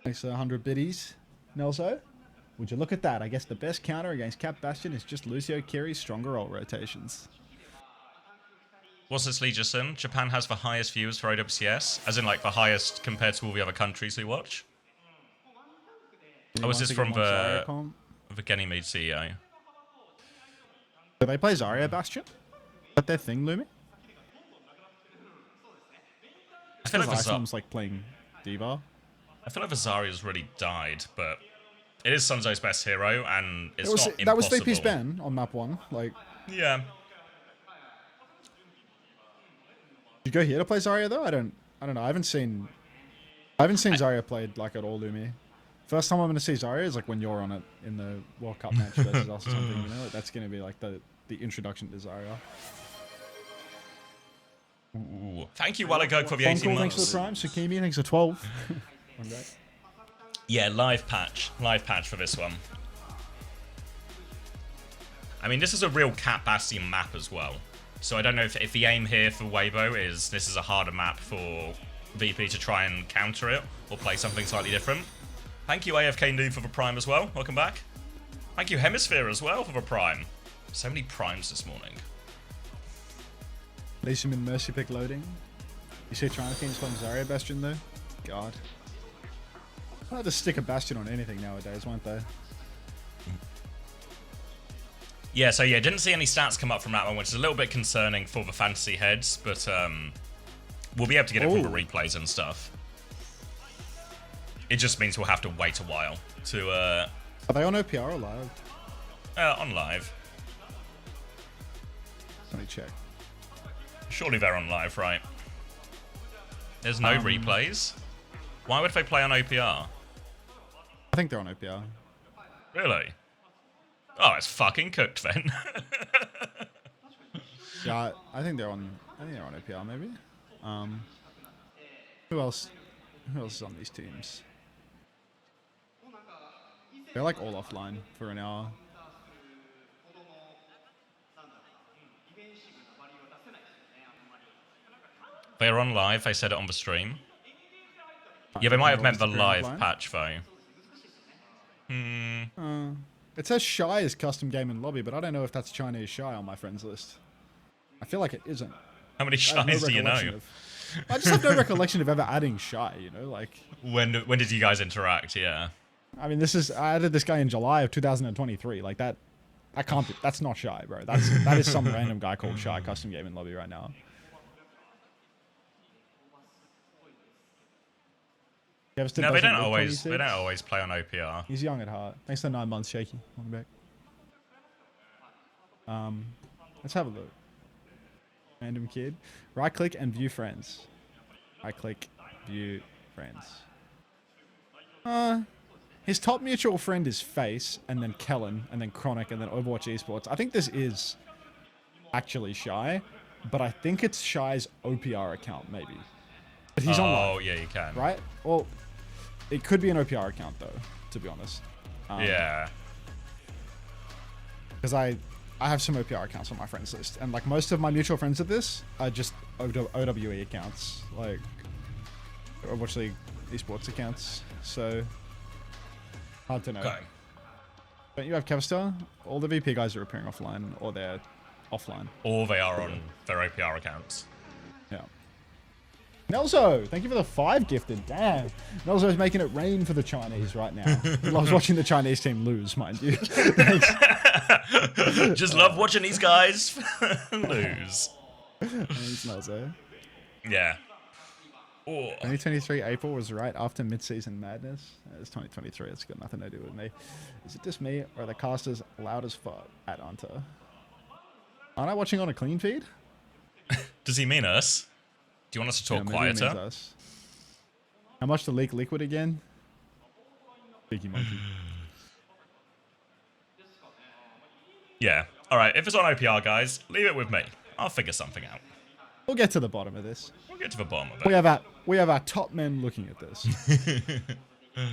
Thanks for 100 biddies. Nelso, would you look at that? I guess the best counter against Cap Bastion is just Lucio Kiri's stronger ult rotations. What's this, Legison? Japan has the highest viewers for OWCS, as in like the highest compared to all the other countries we watch. Oh, is this from the Ganymede CEO? Do they play Zarya Bastion? Is that their thing, Lumi? I feel like Isom's like playing Diva. I feel like Vazaria's really died, but it is Sunzo's best hero, and it's not impossible. That was VP's ban on map 1. Like, Yeah. did you go here to play Zarya though? I don't know. I haven't seen Zarya played like at all, Lumi. First time I'm gonna see Zarya is like when you're on it in the World Cup match versus us or something. You know, like, that's gonna be like the introduction to Zarya. Ooh. Thank you, Wallagog, for the 18 Cool, months. thanks for the Prime. Sukimi, thanks for 12. Yeah, live patch for this one. I mean, this is a real Cat Bastion map as well. So I don't know if the aim here for Weibo is this is a harder map for VP to try and counter it or play something slightly different. Thank you, AFK Noob, for the Prime as well. Welcome back. Thank you, Hemisphere, as well, for the Prime. So many Primes this morning. Lisa in Mercy pick loading. You see China Kings playing Zarya Bastion though? God. I'll just stick a Bastion on anything nowadays, won't they? Yeah, so yeah, didn't see any stats come up from that one, which is a little bit concerning for the fantasy heads, but we'll be able to get it from the replays and stuff. It just means we'll have to wait a while to... Are they on OPR or live? On live. Let me check. Surely they're on live, right? There's no replays? Why would they play on OPR? I think they're on OPR. Really? Oh, it's fucking cooked then. Yeah, I think they're on OPR maybe. Who else is on these teams? They're like all offline for an hour. They're on live, they said it on the stream. Yeah, they might have meant the live patch though. It says Shy is custom game and lobby, but I don't know if that's Chinese Shy on my friends list. I feel like it isn't. How many I have no shies do you know? recollection I just have no recollection of ever adding Shy, you know, like... When did you guys interact? Yeah. I mean, I added this guy in July of 2023. Like, that can't be... That's not Shy, bro. That is some random guy called Shy custom game and lobby right now. No, they don't always play on OPR. He's young at heart. Thanks for 9 months, Shaky. Welcome back. Let's have a look. Random kid. Right click and view friends. Right click, view friends. His top mutual friend is Face, and then Kellen, and then Chronic, and then Overwatch Esports. I think this is actually Shy, but I think it's Shy's OPR account, maybe. But he's online. Oh, yeah, you can. Right? Well, it could be an OPR account, though, to be honest. Yeah. Because I have some OPR accounts on my friends list, and like most of my mutual friends of this are just OWE accounts, like Overwatch League esports accounts. So hard to know. Okay. Don't you have Kevstar? All the VP guys are appearing offline, or they're offline. Or they are on their OPR accounts. Yeah. Nelzo, thank you for the 5 gifted. Damn. Nelzo's making it rain for the Chinese right now. He loves watching the Chinese team lose, mind you. Just love watching these guys lose. Thanks, Nelzo. Yeah. Oh. 2023 April was right after mid-season madness. It's 2023. It's got nothing to do with me. Is it just me, or are the casters loud as fuck at Hunter? Aren't I watching on a clean feed? Does he mean us? Do you want us to talk maybe it means quieter? us. How much to leak liquid again? Cheeky monkey. Yeah. All right. If it's on OPR, guys, leave it with me. I'll figure something out. We'll get to the bottom of this. We'll get to the bottom of We it. have our top men looking at this.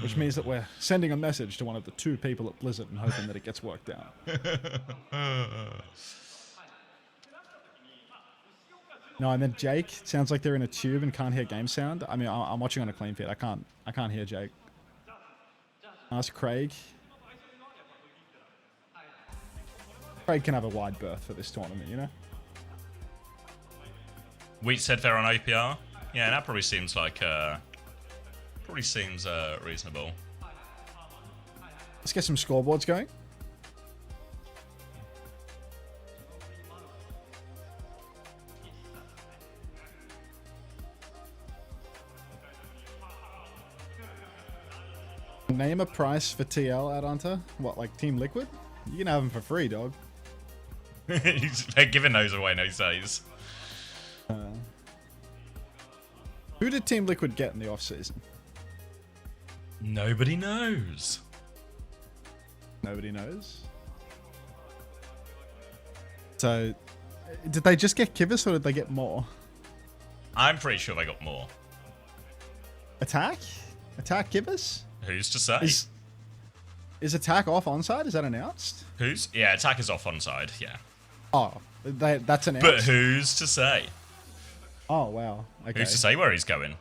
Which means that we're sending a message to one of the 2 people at Blizzard and hoping that it gets worked out. No, and then Jake sounds like they're in a tube and can't hear game sound. I mean, I'm watching on a clean feed. I can't hear Jake. Ask Craig. Craig can have a wide berth for this tournament, you know? Wheat said they're on OPR. Yeah, that probably seems like reasonable. Let's get some scoreboards going. Name a price for TL at Hunter. What, like Team Liquid? You can have them for free, dog. They're giving those away these days. Who did Team Liquid get in the off-season? Nobody knows. Nobody knows. So, did they just get Kivus or did they get more? I'm pretty sure they got more. Attack? Attack Kivus? Who's to say? Is Attack off onside? Is that announced? Who's? Yeah, Attack is off onside, yeah. Oh, that's announced. But who's to say? Oh, wow. Okay. Who's to say where he's going?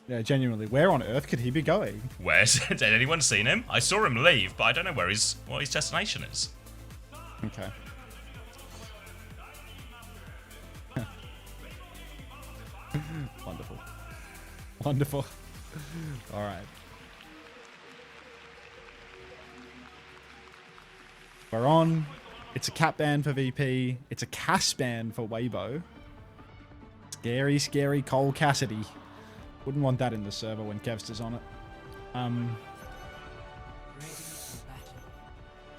Yeah, genuinely. Where on earth could he be going? Where's did anyone seen him? I saw him leave, but I don't know what his destination is. Okay. Wonderful. Wonderful. All right. We're on. It's a cap ban for VP. It's a Cass ban for Weibo. Scary, scary Cole Cassidy. Wouldn't want that in the server when Kevster's on it.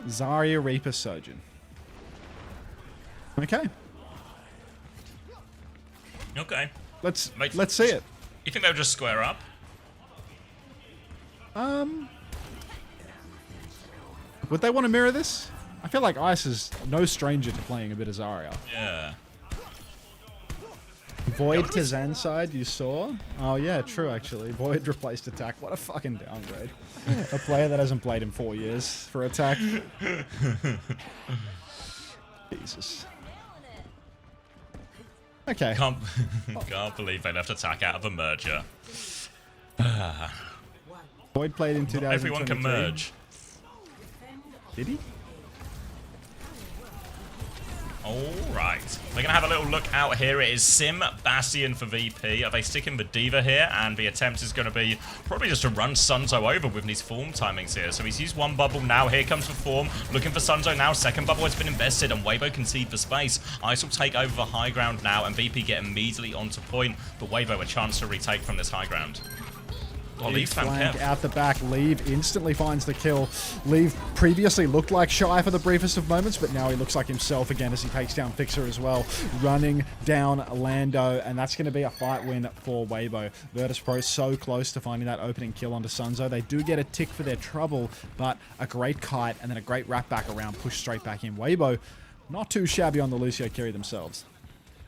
Zarya Reaper Sojourn. Okay. Okay. Let's see it. You think they'll just square up? Would they want to mirror this? I feel like Ice is no stranger to playing a bit of Zarya. Yeah. Void to Zen side, you saw? Oh yeah, true actually. Void replaced Attack. What a fucking downgrade. A player that hasn't played in 4 years for Attack. Jesus. Okay. Can't believe they left Attack out of a merger. Void played in 2023. Everyone can merge. Did he? Alright. We're going to have a little look out here. It is Sim Bastion for VP. Are they sticking the Diva here? And the attempt is going to be probably just to run Sunzo over with these form timings here. So he's used one bubble now. Here comes the form. Looking for Sunzo now. Second bubble has been invested and Weibo can cede the space. Ice will take over the high ground now and VP get immediately onto point. But Weibo a chance to retake from this high ground. Oh, Leave flank out the back. Leave instantly finds the kill. Leave previously looked like Shy for the briefest of moments, but now he looks like himself again as he takes down Fixer as well. Running down Lando, and that's going to be a fight win for Weibo. Virtus.pro so close to finding that opening kill onto Sunzo. They do get a tick for their trouble, but a great kite and then a great wrap back around, push straight back in. Weibo, not too shabby on the Lucio carry themselves.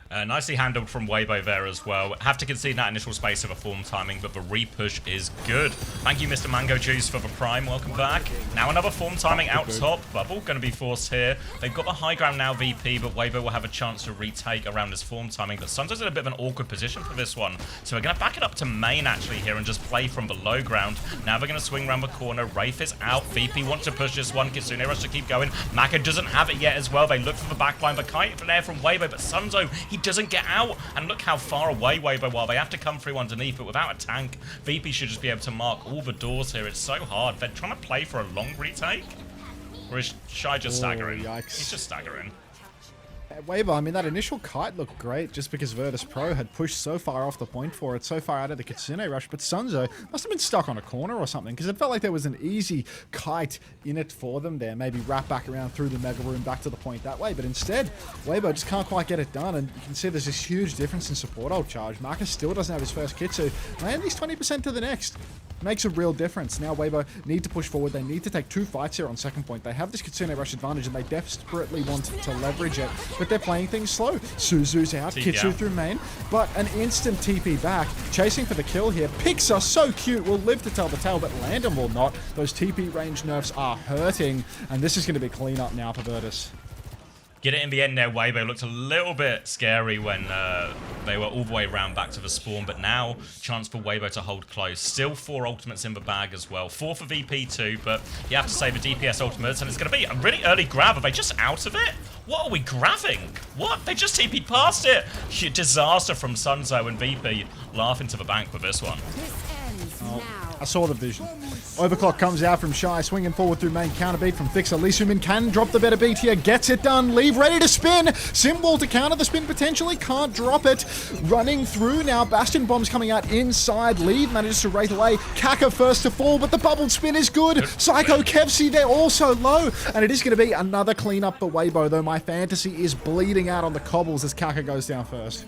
Nicely handled from Weibo there as well. Have to concede that initial space of a form timing, but the repush is good. Thank you, Mr. Mango Juice, for the prime. Welcome back. Now another form timing out top. Bubble going to be forced here. They've got the high ground now, VP, but Weibo will have a chance to retake around this form timing. But Sunzo's in a bit of an awkward position for this one. So we're going to back it up to main, actually, here and just play from the low ground. Now they're going to swing around the corner. Wraith is out. VP wants to push this one. Kitsune rush to keep going. Maka doesn't have it yet as well. They look for the backline. The kite there from Weibo, but Sunzo, he doesn't get out. And look how far away Weibo are. They have to come through underneath, but without a tank, VP should just be able to mark all the doors here. It's so hard. They're trying to play for a long retake. Or is Shy just staggering? Yikes. He's just staggering. Weibo, I mean, that initial kite looked great just because Virtus.pro had pushed so far off the point for it, so far out of the Kitsune rush, but Sunzo must have been stuck on a corner or something because it felt like there was an easy kite in it for them there, maybe wrap back around through the Mega Room back to the point that way, but instead, Weibo just can't quite get it done, and you can see there's this huge difference in support ult charge. Marcus still doesn't have his first Kitsu, and he's 20% to the next. makes a real difference. Now Weibo need to push forward. They need to take 2 fights here on second point. They have this Kitsune rush advantage and they desperately want to leverage it, but they're playing things slow. Suzu's out, Kitsu through main, but an instant TP back, chasing for the kill here. Pixa, so cute, will live to tell the tale, but Landon will not. Those TP range nerfs are hurting, and this is going to be clean up now for Virtus. Get it in the end there. Weibo looked a little bit scary when they were all the way around back to the spawn, but now chance for Weibo to hold close. Still 4 ultimates in the bag as well. 4 for VP too, but you have to say the DPS ultimates, and it's going to be a really early grab. Are they just out of it? What are we grabbing? What? They just TP'd past it. Disaster from Sunzo, and VP laughing to the bank with this one. I saw the vision. Overclock comes out from Shy, swinging forward through main, counter beat from Fixer. Lee Sumin can drop the better beat here, gets it done. Leave ready to spin. Symbol to counter the spin potentially, can't drop it. Running through now, Bastion Bombs coming out inside. Leave manages to rate away. Kaka first to fall, but the bubbled spin is good. Psycho, Kevsey, they're also low. And it is going to be another cleanup for Weibo, though my fantasy is bleeding out on the cobbles as Kaka goes down first.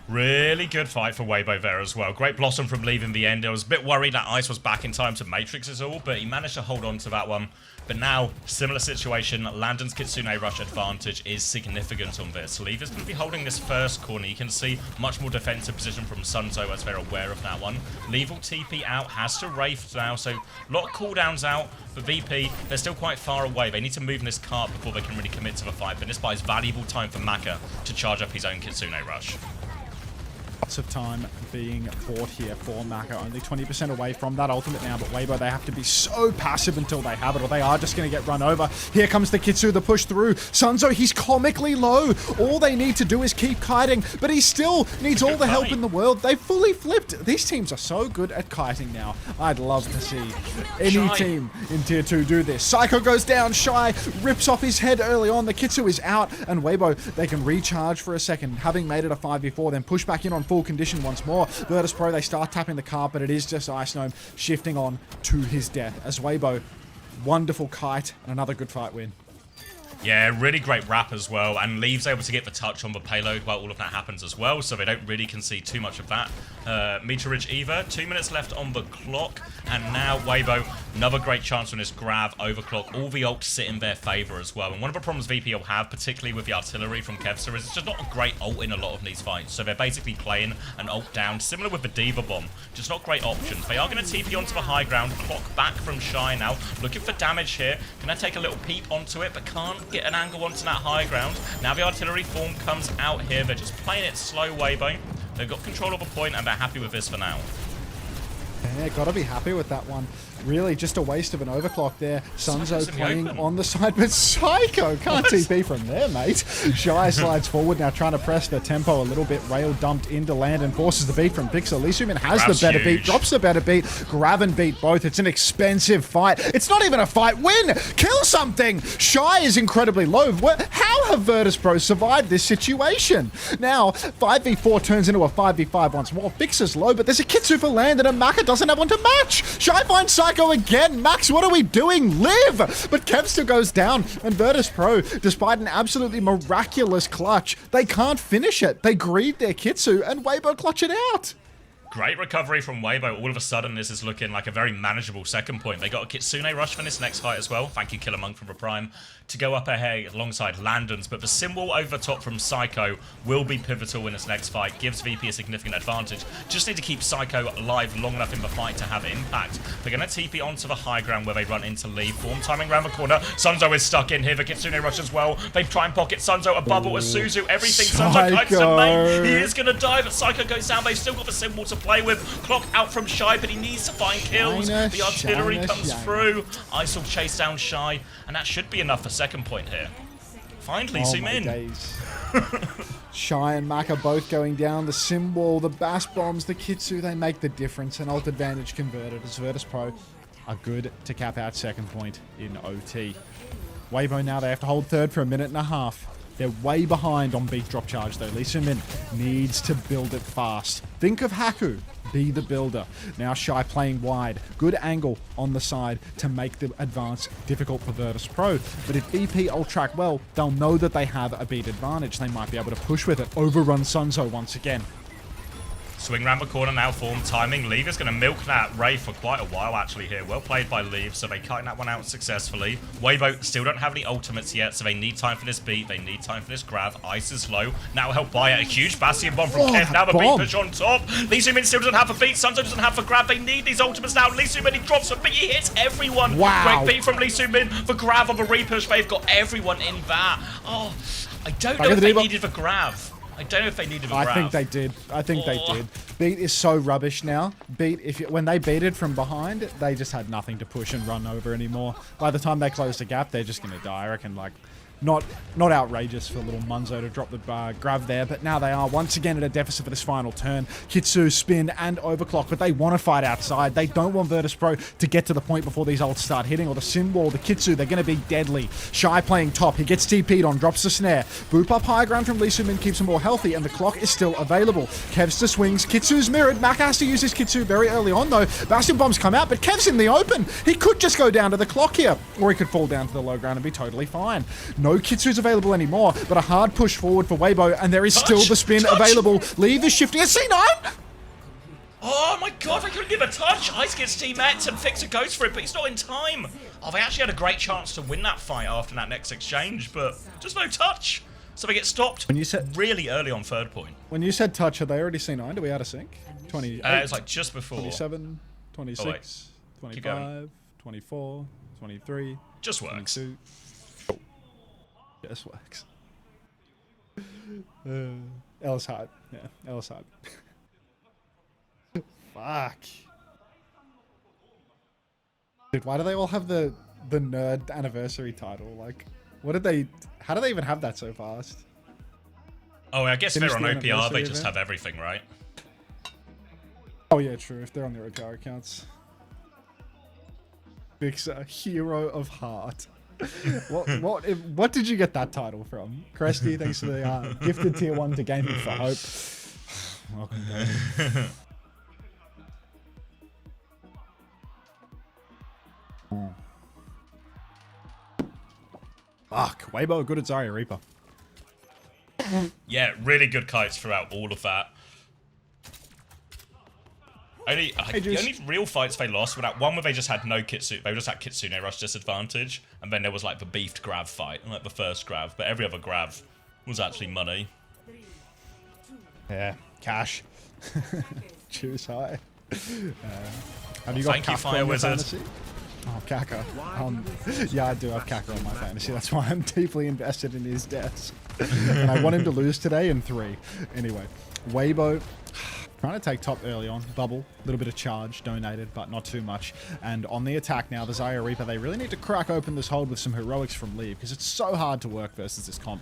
Really good fight for Weibo there as well. Great Blossom from leaving the end. I was a bit worried that Ice was back in time to Matrix us all, but he managed to hold on to that one. But now, similar situation. Landon's Kitsune Rush advantage is significant on this. Leave is going to be holding this first corner. You can see much more defensive position from Sunzo as they're aware of that one. Leave will TP out, has to Wraith now, so a lot of cooldowns out for VP. They're still quite far away. They need to move in this cart before they can really commit to the fight, but this buys valuable time for Maka to charge up his own Kitsune Rush. Lots of time being fought here for Maka. Only 20% away from that ultimate now, but Weibo, they have to be so passive until they have it, or they are just going to get run over. Here comes the Kitsu, the push through. Sunzo, he's comically low. All they need to do is keep kiting, but he still needs all the help in the world. They fully flipped. These teams are so good at kiting now. I'd love to see any team in Tier 2 do this. Psycho goes down, Shy rips off his head early on. The Kitsu is out, and Weibo, they can recharge for a second, having made it a 5v4, then push back in on full condition once more. Virtus.pro, they start tapping the cart, but it is just Ice Gnome shifting on to his death as Weibo, wonderful kite and another good fight win. Yeah, really great wrap as well, and Leave's able to get the touch on the payload while all of that happens as well, so they don't really concede too much of that. Meter Ridge Eva, 2 minutes left on the clock, and now Weibo, another great chance on this grab, overclock, all the ults sit in their favor as well. And one of the problems VP will have, particularly with the artillery from Kevster, is it's just not a great ult in a lot of these fights, so they're basically playing an ult down, similar with the Diva Bomb, just not great options. They are going to TP onto the high ground, clock back from Shy now, looking for damage here, gonna take a little peep onto it, but can't get an angle onto that high ground. Now the artillery form comes out here, they're just playing it slow, Weibo. They've got control of a point and they're happy with this for now. Yeah, gotta be happy with that one. Really just a waste of an overclock there. Sunzo playing on the side, but Psycho can't TP from there, mate. Shy slides forward now, trying to press the tempo a little bit. Rail dumped into land and forces the beat from Pixel. Lee Sumin has the better beat, drops the better beat. Grab and beat both. It's an expensive fight. It's not even a fight win. Kill something. Shy is incredibly low. How have Virtus.pro survived this situation? Now, 5v4 turns into a 5v5 once more. Fixer's low, but there's a Kitsu for land and a Maka doesn't have one to match. Shy finds Psycho again. Max, what are we doing? Live! But Kev still goes down, and Virtus.pro, despite an absolutely miraculous clutch, they can't finish it. They greed their Kitsu, and Weibo clutch it out. Great recovery from Weibo. All of a sudden, this is looking like a very manageable second point. They got a Kitsune Rush for this next fight as well. Thank you, Killer Monk from the Prime, to go up ahead alongside Landon's. But the symbol over top from Psycho will be pivotal in this next fight. Gives VP a significant advantage. Just need to keep Psycho alive long enough in the fight to have impact. They're going to TP onto the high ground where they run into Lee. Form timing around the corner. Sunzo is stuck in here. The Kitsune Rush as well. They try and pocket Sunzo a bubble as Suzu. Everything Sunzo types to main. He is going to die, but Psycho goes down. They've still got the symbol to play with. Clock out from Shy, but he needs to find kills. The artillery comes through. Ice will chase down Shy, and that should be enough for second point here. Finally, zoom in. Shy and Maka both going down. The symbol, the Bass Bombs, the Kitsu, they make the difference. An ult advantage converted as Virtus.pro are good to cap out second point in OT. Weibo now, they have to hold third for a minute and a half. They're way behind on beat drop charge though. Lee Sumin needs to build it fast. Think of Haku. Be the builder. Now Shy playing wide. Good angle on the side to make the advance difficult for Virtus.pro. But if VP ult track well, they'll know that they have a beat advantage. They might be able to push with it. Overrun Sunzo once again. Swing round the corner now, form timing. Leave is going to milk that Wraith for quite a while, actually, here. Well played by Leave, so they cutting that one out successfully. Weibo still don't have any ultimates yet, so they need time for this beat. They need time for this grab. Ice is low. Now help by it. A huge Bastion bomb from Kev. Now the beat push on top. Lee Sumin still doesn't have a beat. Sunzo doesn't have a grab. They need these ultimates now. Lee Sumin, he drops a beat. He hits everyone. Wow. Great beat from Lee Sumin. The grab of a repush. They've got everyone in that. Oh, I don't know if they needed the grab. I don't know if they needed a grab. I think they did. I think they did. Beat is so rubbish now. Beat, when they beat it from behind, they just had nothing to push and run over anymore. By the time they close the gap, they're just going to die. I reckon, like, not outrageous for little Munzo to drop the grab there, but now they are once again at a deficit for this final turn. Kitsu, spin, and overclock, but they want to fight outside. They don't want Virtus.pro to get to the point before these ults start hitting, or the Sim Wall, the Kitsu, they're going to be deadly. Shy playing top, he gets TP'd on, drops the snare. Boop up high ground from Lee Sumin keeps him more healthy, and the clock is still available. Kev's to swings, Kitsu's mirrored. Mac has to use his Kitsu very early on though. Bastion bombs come out, but Kev's in the open. He could just go down to the clock here, or he could fall down to the low ground and be totally fine. No Kitsu's available anymore, but a hard push forward for Weibo, and there is still the spin available. Leave is shifting. A C9! Oh my god, they couldn't give a touch. Ice gets teammates and Fixer goes for it, but he's not in time. Oh, they actually had a great chance to win that fight after that next exchange, but just no touch. So they get stopped when you said really early on third point. When you said touch, had they already C9? Do we out of sync? 28. It was like just before. 27, 26, 25, 24, 23. Just works. 22. Yes, works. Ellis hard. Yeah, Ellis hard. Fuck. Dude, why do they all have the nerd anniversary title? Like, how do they even have that so fast? Oh, I guess they're on OPR, they just have everything, right? Oh yeah, true, if they're on their OPR accounts. Fixer, hero of heart. What did you get that title from? Cresty, thanks for the gifted tier 1 to Gaming for Hope. Welcome, Dave. Fuck, Weibo good at Zarya Reaper. Yeah, really good kites throughout all of that. The only real fights they lost were that one where they just had no Kitsune. They just had Kitsune rush disadvantage, and then there was like the beefed grab fight, like the first grab. But every other grab was actually money. Yeah, cash. Choose high. Have you got thank you, Fire Wizard. Oh, Kaka. Yeah, I do have Kaka on my fantasy. That's why I'm deeply invested in his deaths. And I want him to lose today in 3. Anyway, Weibo. Trying to take top early on. Bubble. A little bit of charge donated, but not too much. And on the attack now, the Zarya Reaper, they really need to crack open this hold with some heroics from Leave, because it's so hard to work versus this comp.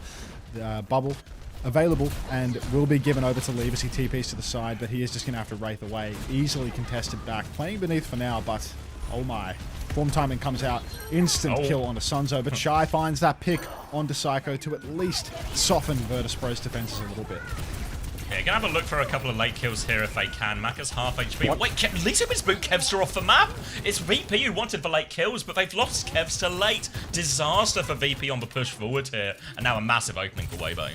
Bubble available and will be given over to Leave as he TPs to the side, but he is just going to have to Wraith away. Easily contested back. Playing beneath for now, but oh my. Form timing comes out. Instant kill onto Sunzo, but Shy finds that pick onto Psycho to at least soften Virtus.pro's defenses a little bit. Yeah, gonna have a look for a couple of late kills here if they can. Maka's half HP. What? Wait, Lisa's boot Kevster off the map. It's VP who wanted the late kills, but they've lost Kevster late. Disaster for VP on the push forward here, and now a massive opening for Weibo.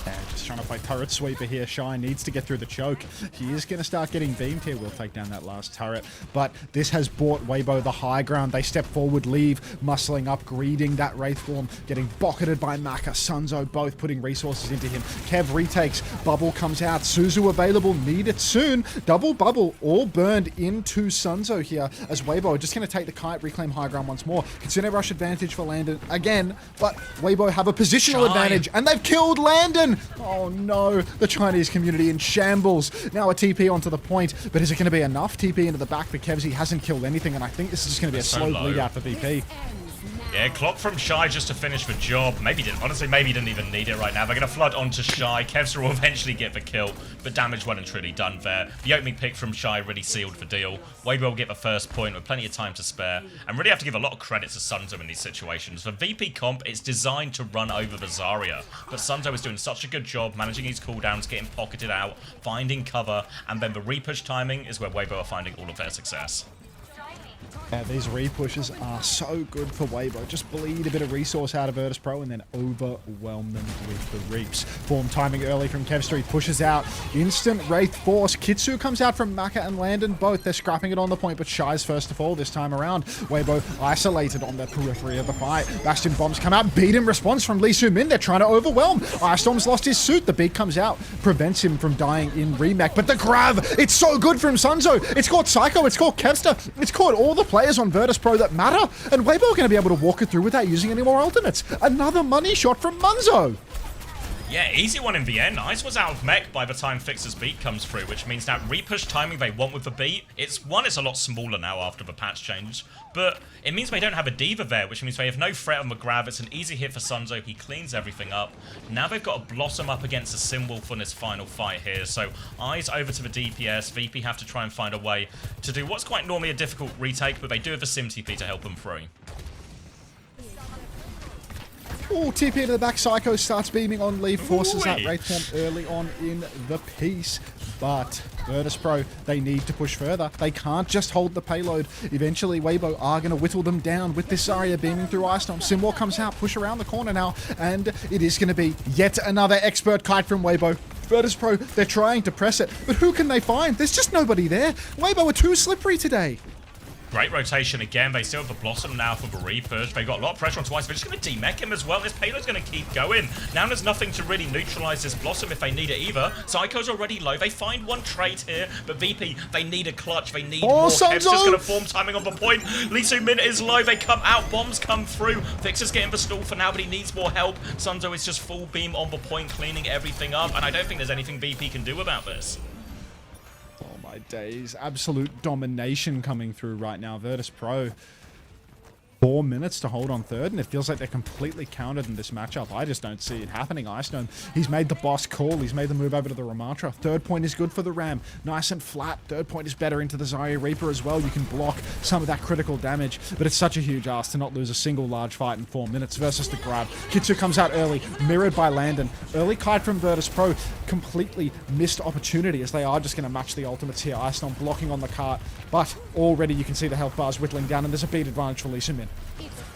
Yeah, just trying to play turret sweeper here. Shy needs to get through the choke. He is going to start getting beamed here. We'll take down that last turret. But this has bought Weibo the high ground. They step forward, Leave, muscling up, greeting that Wraith form, getting bocketed by Maka. Sunzo both putting resources into him. Kev retakes. Bubble comes out. Suzu available. Need it soon. Double bubble all burned into Sunzo here as Weibo just going to take the kite, reclaim high ground once more. Kitsune rush advantage for Landon again, but Weibo have a positional advantage and they've killed Landon. Oh no, the Chinese community in shambles. Now a TP onto the point, but is it going to be enough? TP into the back for Kevzy, hasn't killed anything, and I think this is just going to be a slow bleed out for VP. Yeah, clock from Shy just to finish the job. Maybe he didn't even need it right now. They're going to flood onto Shy. Kevster will eventually get the kill, but damage well and truly done there. The opening pick from Shy really sealed the deal. Weibo will get the first point with plenty of time to spare, and really have to give a lot of credit to Sunzo in these situations. For VP comp, it's designed to run over the Zarya, but Sunzo is doing such a good job managing his cooldowns, getting pocketed out, finding cover, and then the repush timing is where Weibo are finding all of their success. Yeah, these repushes are so good for Weibo. Just bleed a bit of resource out of Virtus.pro and then overwhelm them with the reaps. Form timing early from Kevstri, pushes out. Instant Wraith Force. Kitsu comes out from Maka and Landon both. They're scrapping it on the point, but Shy's first to fall this time around. Weibo isolated on the periphery of the fight. Bastion bombs come out. Beat in response from Lee Soo-min. They're trying to overwhelm. Ice-Storm's lost his suit. The beat comes out. Prevents him from dying in remake. But the grab, it's so good from Sunzo. It's caught Psycho. It's caught Kevster. It's caught all the players on Virtus.pro that matter, and Weibo are going to be able to walk it through without using any more alternates. Another money shot from Munzo. Yeah, easy one in the end. Ice was out of mech by the time Fixer's beat comes through, which means that repush timing they want with the beat, it's a lot smaller now after the patch change, but it means they don't have a diva there, which means they have no threat on the grab. It's an easy hit for Sunzo. He cleans everything up. Now they've got a Blossom up against a Sinwolf on this final fight here, so Eyes over to the DPS. VP have to try and find a way to do what's quite normally a difficult retake, but they do have the Sim TP to help them through. Oh, TP to the back. Psycho starts beaming on Lee, forces that Wraith form early on in the piece. But Virtus.pro, they need to push further. They can't just hold the payload. Eventually, Weibo are going to whittle them down with this Zarya beaming through Ice Storm. Simwar comes out, push around the corner now, and it is going to be yet another expert kite from Weibo. Virtus.pro, they're trying to press it, but who can they find? There's just nobody there. Weibo are too slippery today. Great rotation again. They still have the Blossom now for the repush. They've got a lot of pressure on Twice. They're just going to demech him as well. This payload's going to keep going. Now there's nothing to really neutralize this Blossom if they need it either. Psycho's already low. They find one trade here, but VP, they need a clutch. They need more. Kev's just going to form timing on the point. Lee Soo-min is low. They come out. Bombs come through. Fixer's getting the stall for now, but he needs more help. Sunzo is just full beam on the point, cleaning everything up, and I don't think there's anything VP can do about this. Oh my days. Absolute domination coming through right now. Virtus.pro, 4 minutes to hold on third, and it feels like they're completely countered in this matchup. I just don't see it happening. Icedome, he's made the boss call. He's made the move over to the Ramatra. Third point is good for the Ram. Nice and flat. Third point is better into the Zarya Reaper as well. You can block some of that critical damage, but it's such a huge ask to not lose a single large fight in 4 minutes versus the grab. Kitsu comes out early, mirrored by Landon. Early kite from Virtus.pro, completely missed opportunity as they are just going to match the ultimates here. Icedome blocking on the cart, but already you can see the health bars whittling down, and there's a beat advantage for Lee Soo-min.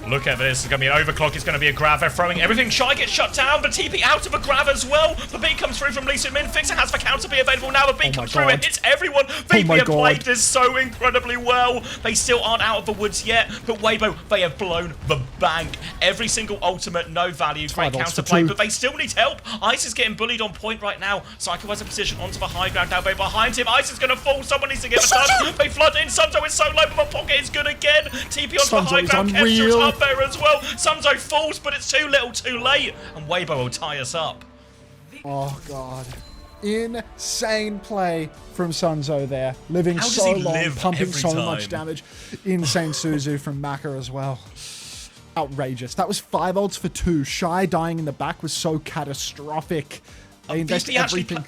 Look at this. It's going to be an overclock. It's going to be a grab. They're throwing everything. Shy gets shut down, but TP out of a grab as well. The beat comes through from Lee Soo-min. Fixer has the counter be available now. The beat comes through. It hits everyone. VP have played this so incredibly well. They still aren't out of the woods yet, but Weibo, they have blown the bank. Every single ultimate, no value. Great counterplay, but they still need help. Ice is getting bullied on point right now. Psycho has a position onto the high ground now. They're behind him. Ice is going to fall. Someone needs to get the touch. They flood in. Sunzo is so low, but the pocket is good again. TP onto the high ground. Kevster's up there as well. Sunzo falls, but it's too little too late. And Weibo will tie us up. Oh, God. Insane play from Sunzo there. Living so long, pumping so much damage. Insane Suzu from Maka as well. Outrageous. That was 5 ults for 2. Shy dying in the back was so catastrophic. They invest everything.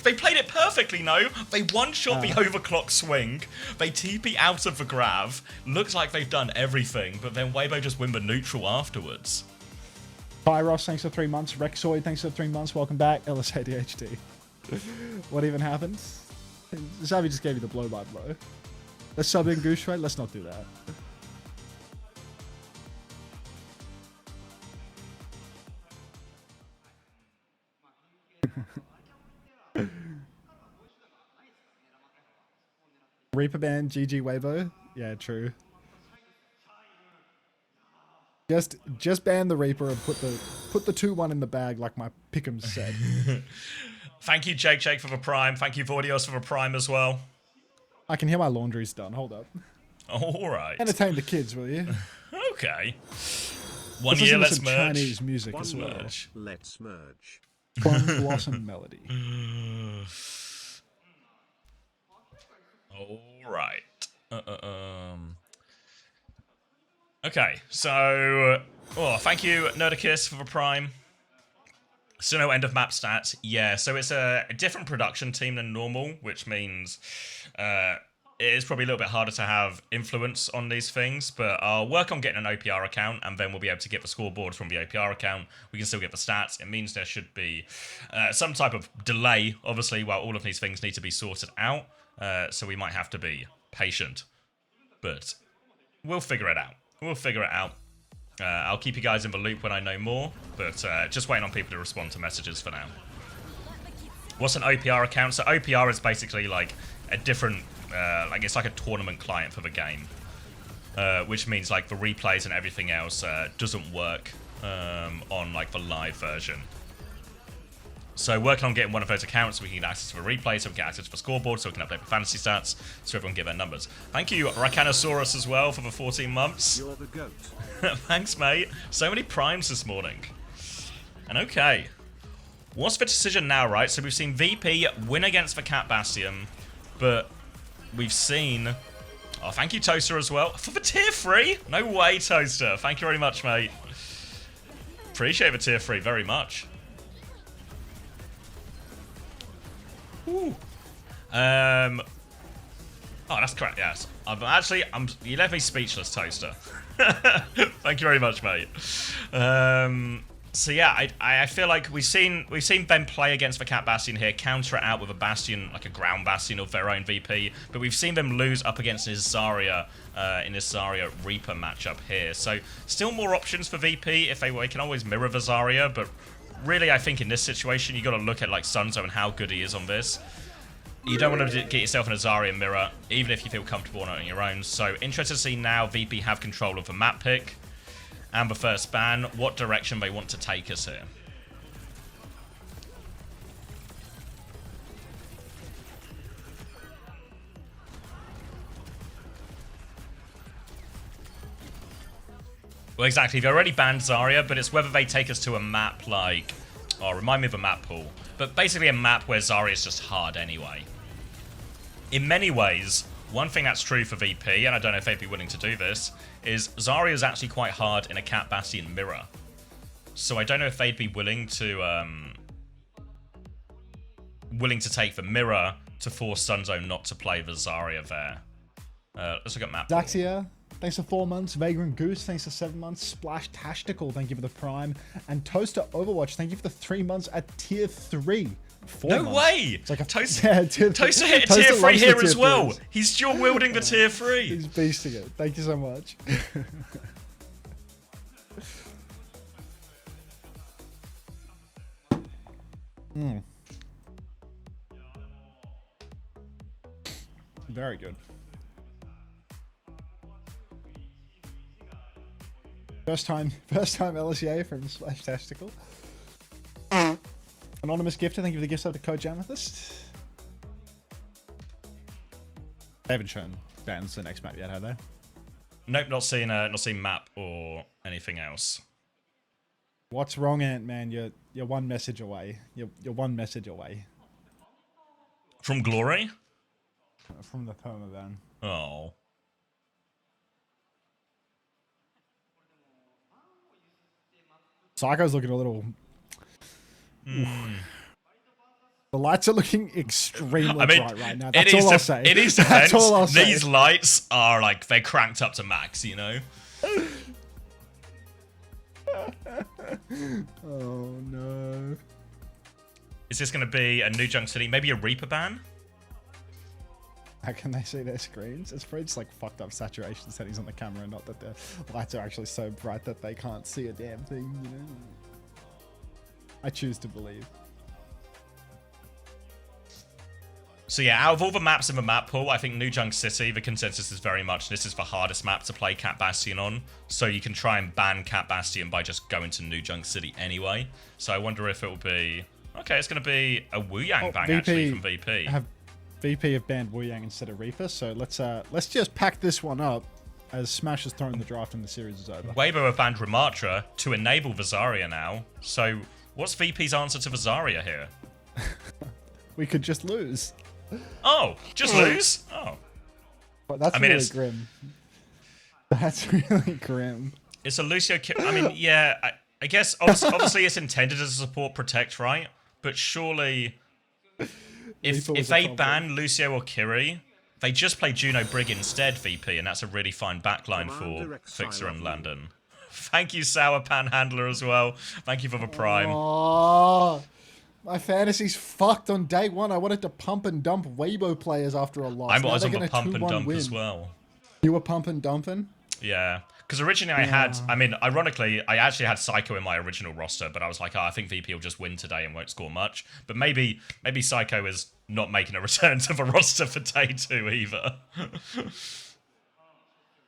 They played it perfectly, no? They one-shot the overclock swing. They TP out of the grav. Looks like they've done everything, but then Weibo just win the neutral afterwards. Pyros, thanks for 3 months. Rexoid, thanks for 3 months. Welcome back. LSADHD. What even happened? Xavi just gave you the blow-by-blow. Let's sub in Goose, right? Let's not do that. Reaper ban, GG Weibo. Yeah, true. Just ban the Reaper and put the 2-1 in the bag like my pick'em said. Thank you, Jake for the Prime. Thank you, Vordios, for the Prime as well. I can hear my laundry's done. Hold up. All right. Entertain the kids, will you? Okay. 1 year, let's merge. Chinese music as well. Let's merge. One Blossom Melody. All right. Okay, so thank you, Nerdicus, for the Prime. So no end of map stats. Yeah, so it's a different production team than normal, which means it is probably a little bit harder to have influence on these things, but I'll work on getting an OPR account, and then we'll be able to get the scoreboard from the OPR account. We can still get the stats. It means there should be some type of delay, obviously, while all of these things need to be sorted out. So we might have to be patient. But we'll figure it out. We'll figure it out. I'll keep you guys in the loop when I know more, but just waiting on people to respond to messages for now. What's an OPR account? So OPR is basically like a different, like it's like a tournament client for the game, which means like the replays and everything else doesn't work on like the live version. So working on getting one of those accounts so we can get access to the replay, so we can get access to the scoreboard, so we can update the fantasy stats, so everyone can get their numbers. Thank you, Rakanosaurus, as well, for the 14 months. You're the goat. Thanks, mate. So many primes this morning. And okay. What's the decision now, right? So we've seen VP win against the Cat Bastion, but we've seen... Oh, thank you, Toaster, as well. For the tier 3? No way, Toaster. Thank you very much, mate. Appreciate the tier 3 very much. Ooh. Oh, that's correct. Yes, you left me speechless, Toaster. Thank you very much, mate. So yeah, I feel like we've seen Ben play against the Cat Bastion here, counter it out with a Bastion, like a ground Bastion of their own VP. But we've seen them lose up against his Zarya in his Zarya Reaper matchup here. So still more options for VP if they can always mirror the Zarya, but. Really, I think in this situation, you got to look at like Sunzo and how good he is on this. You don't want to get yourself in a Zarya mirror, even if you feel comfortable on your own. So, interested to see now VP have control of the map pick and the first ban, what direction they want to take us here. Well, exactly. They've already banned Zarya, but it's whether they take us to a map like... Oh, remind me of a map pool. But basically a map where Zarya is just hard anyway. In many ways, one thing that's true for VP, and I don't know if they'd be willing to do this, is Zarya is actually quite hard in a Cat Bastion mirror. So I don't know if they'd be willing to take the mirror to force Sunzo not to play the Zarya there. Let's look at map pool. Zaxia, thanks for 4 months. Vagrant Goose, thanks for 7 months. Splash Tactical, thank you for the Prime. And Toaster Overwatch, thank you for the 3 months at tier 3. 4 No months. way! It's like a Toaster, yeah, Toaster hit a tier 3 here as well. threes. He's dual wielding the tier 3. He's beasting it. Thank you so much. Very good. First time LSEA from Splash Tactical. Anonymous Gifter, thank you for the gift sub to Coach Amethyst. They haven't shown bans the next map yet, have they? Nope, not seen map or anything else. What's wrong, Ant-Man? You're one message away. You're one message away From Glory? from the perma ban. Oh. Psycho's looking a little. The lights are looking extremely bright right now. That's all I'll say. It is That's all I'll say. These lights are like, they're cranked up to max, you know? Oh no. Is this going to be a New Junk City? Maybe a Reaper ban? How can they see their screens? It's probably just like fucked up saturation settings on the camera, not that the lights are actually so bright that they can't see a damn thing, you know? I choose to believe. So yeah, out of all the maps in the map pool, I think New Junk City, the consensus is very much this is the hardest map to play Cat Bastion on. So you can try and ban Cat Bastion by just going to New Junk City anyway. So I wonder if it will be... Okay, it's going to be a Wu Yang bang actually from VP. VP have banned Wu Yang instead of Reaper, so let's just pack this one up as Smash has thrown the draft and the series is over. Weibo have banned Ramatra to enable Zarya now. So what's VP's answer to Zarya here? We could just lose. Oh, just lose? Oh. But that's really grim. That's really grim. It's a Lucio... I mean, yeah, I guess obviously it's intended as a support protect, right? But surely... If they ban Lucio or Kiri, they just play Juno Brig instead, VP, and that's a really fine backline for Fixer and Landon. Thank you, Sour Panhandler, as well. Thank you for the Prime. Oh, my fantasy's fucked on day one. I wanted to pump and dump Weibo players after a loss. I was on the pump and dump as well. You were pump and dumping? Yeah. Because originally I had, I mean, ironically, I actually had Psycho in my original roster, but I was like, oh, I think VP will just win today and won't score much. But maybe Psycho is not making a return to the roster for day 2 either.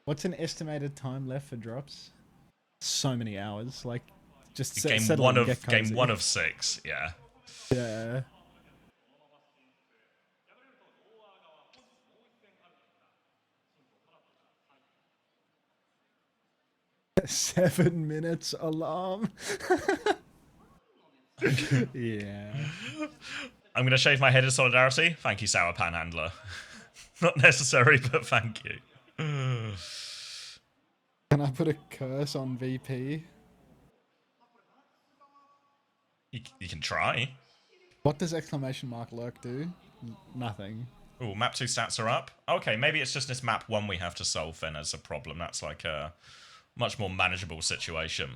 What's an estimated time left for drops? So many hours. Like, just game settle one and of get cozy. game 1 of 6. Yeah. Yeah. Seven minutes alarm. Yeah. I'm going to shave my head in solidarity. Thank you, Sour Panhandler. Not necessary, but thank you. Can I put a curse on VP? You can try. What does exclamation mark lurk do? Nothing. Oh, map 2 stats are up. Okay, maybe it's just this map 1 we have to solve then as a problem. That's like a much more manageable situation.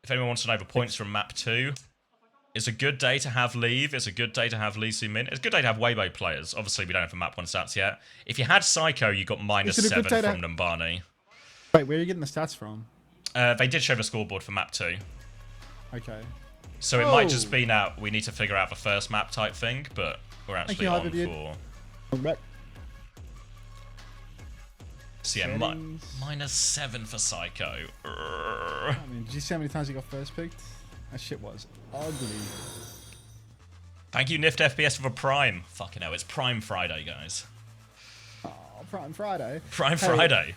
If anyone wants to know the points from map 2, it's a good day to have Leave. It's a good day to have Lee Su-min. It's a good day to have Weibo players. Obviously, we don't have the map 1 stats yet. If you had Psycho, you got -7 from Numbani. Wait, where are you getting the stats from? They did show the scoreboard for map 2. Okay. So it might just be now we need to figure out the first map type thing, but we're actually on for... So yeah, -7 for Psycho. I mean, did you see how many times he got first picked? That shit was ugly. Thank you, Nift FPS for the Prime. Fucking hell, it's Prime Friday, guys. Oh, Prime Friday. Prime Friday.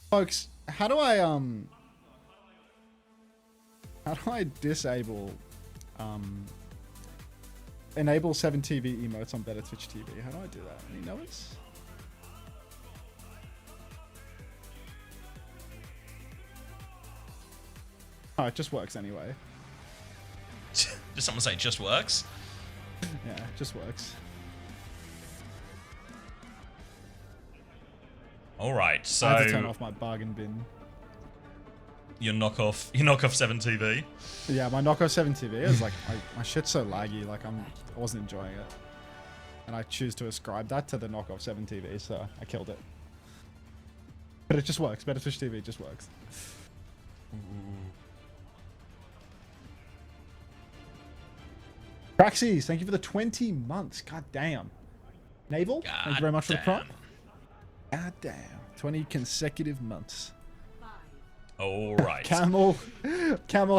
Folks, how do I disable enable 7TV emotes on Better Twitch TV? How do I do that? Any notes? Oh, it just works anyway. Did someone say it just works? Yeah, it just works. Alright, so... I had to turn off my bargain bin. Your knockoff 7TV? Yeah, my knockoff 7TV is like, my shit's so laggy, like I wasn't enjoying it. And I choose to ascribe that to the knockoff 7TV, so I killed it. But it just works. Better Twitch TV just works. Praxis, thank you for the 20 months. God damn. Naval, thank you very much for the prompt. God damn. 20 consecutive months. Alright. Camel,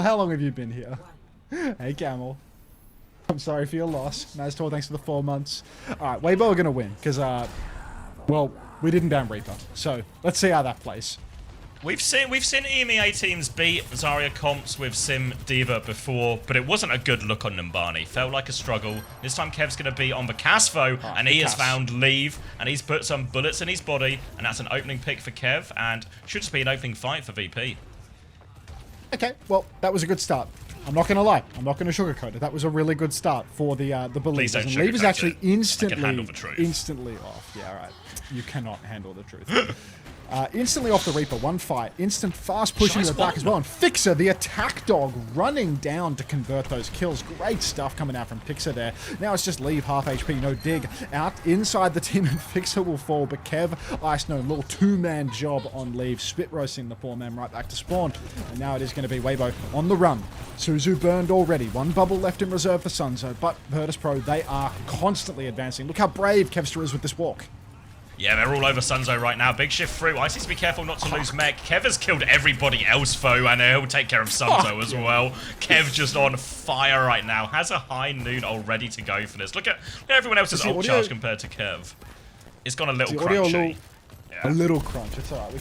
how long have you been here? Hey, Camel. I'm sorry for your loss. Naztor, thanks for the 4 months. Alright, Weibo are going to win, because, well, we didn't ban Reaper. So, let's see how that plays. We've seen EMEA teams beat Zarya comps with Sim Diva before, but it wasn't a good look on Numbani. Felt like a struggle. This time Kev's going to be on the Casvo, and he has found Leave, and he's put some bullets in his body, and that's an opening pick for Kev, and should just be an opening fight for VP. Okay, well, that was a good start. I'm not going to lie. I'm not going to sugarcoat it. That was a really good start for the believers. And Leave is actually instantly off. Yeah, all right. You cannot handle the truth. Instantly off the Reaper, one fight, instant fast pushing the back as well, and Fixer, the attack dog, running down to convert those kills. Great stuff coming out from Fixer there. Now it's just Leave, half HP, no dig. Out inside the team, and Fixer will fall, but Kev, Ice No, little two-man job on Leave, spit roasting the poor man right back to spawn. And now it is going to be Weibo on the run. Suzu burned already, one bubble left in reserve for Sunzo, but Virtus.pro, they are constantly advancing. Look how brave Kevster is with this walk. Yeah, they're all over Sunzo right now. Big shift through. Ice needs to be careful not to lose mech. Kev has killed everybody else, foe, and he'll take care of Sunzo as well. Kev just on fire right now. Has a high noon all ready to go for this. Look at everyone else's ult charge compared to Kev. It's gone a little crunchy. A little crunch. It's alright.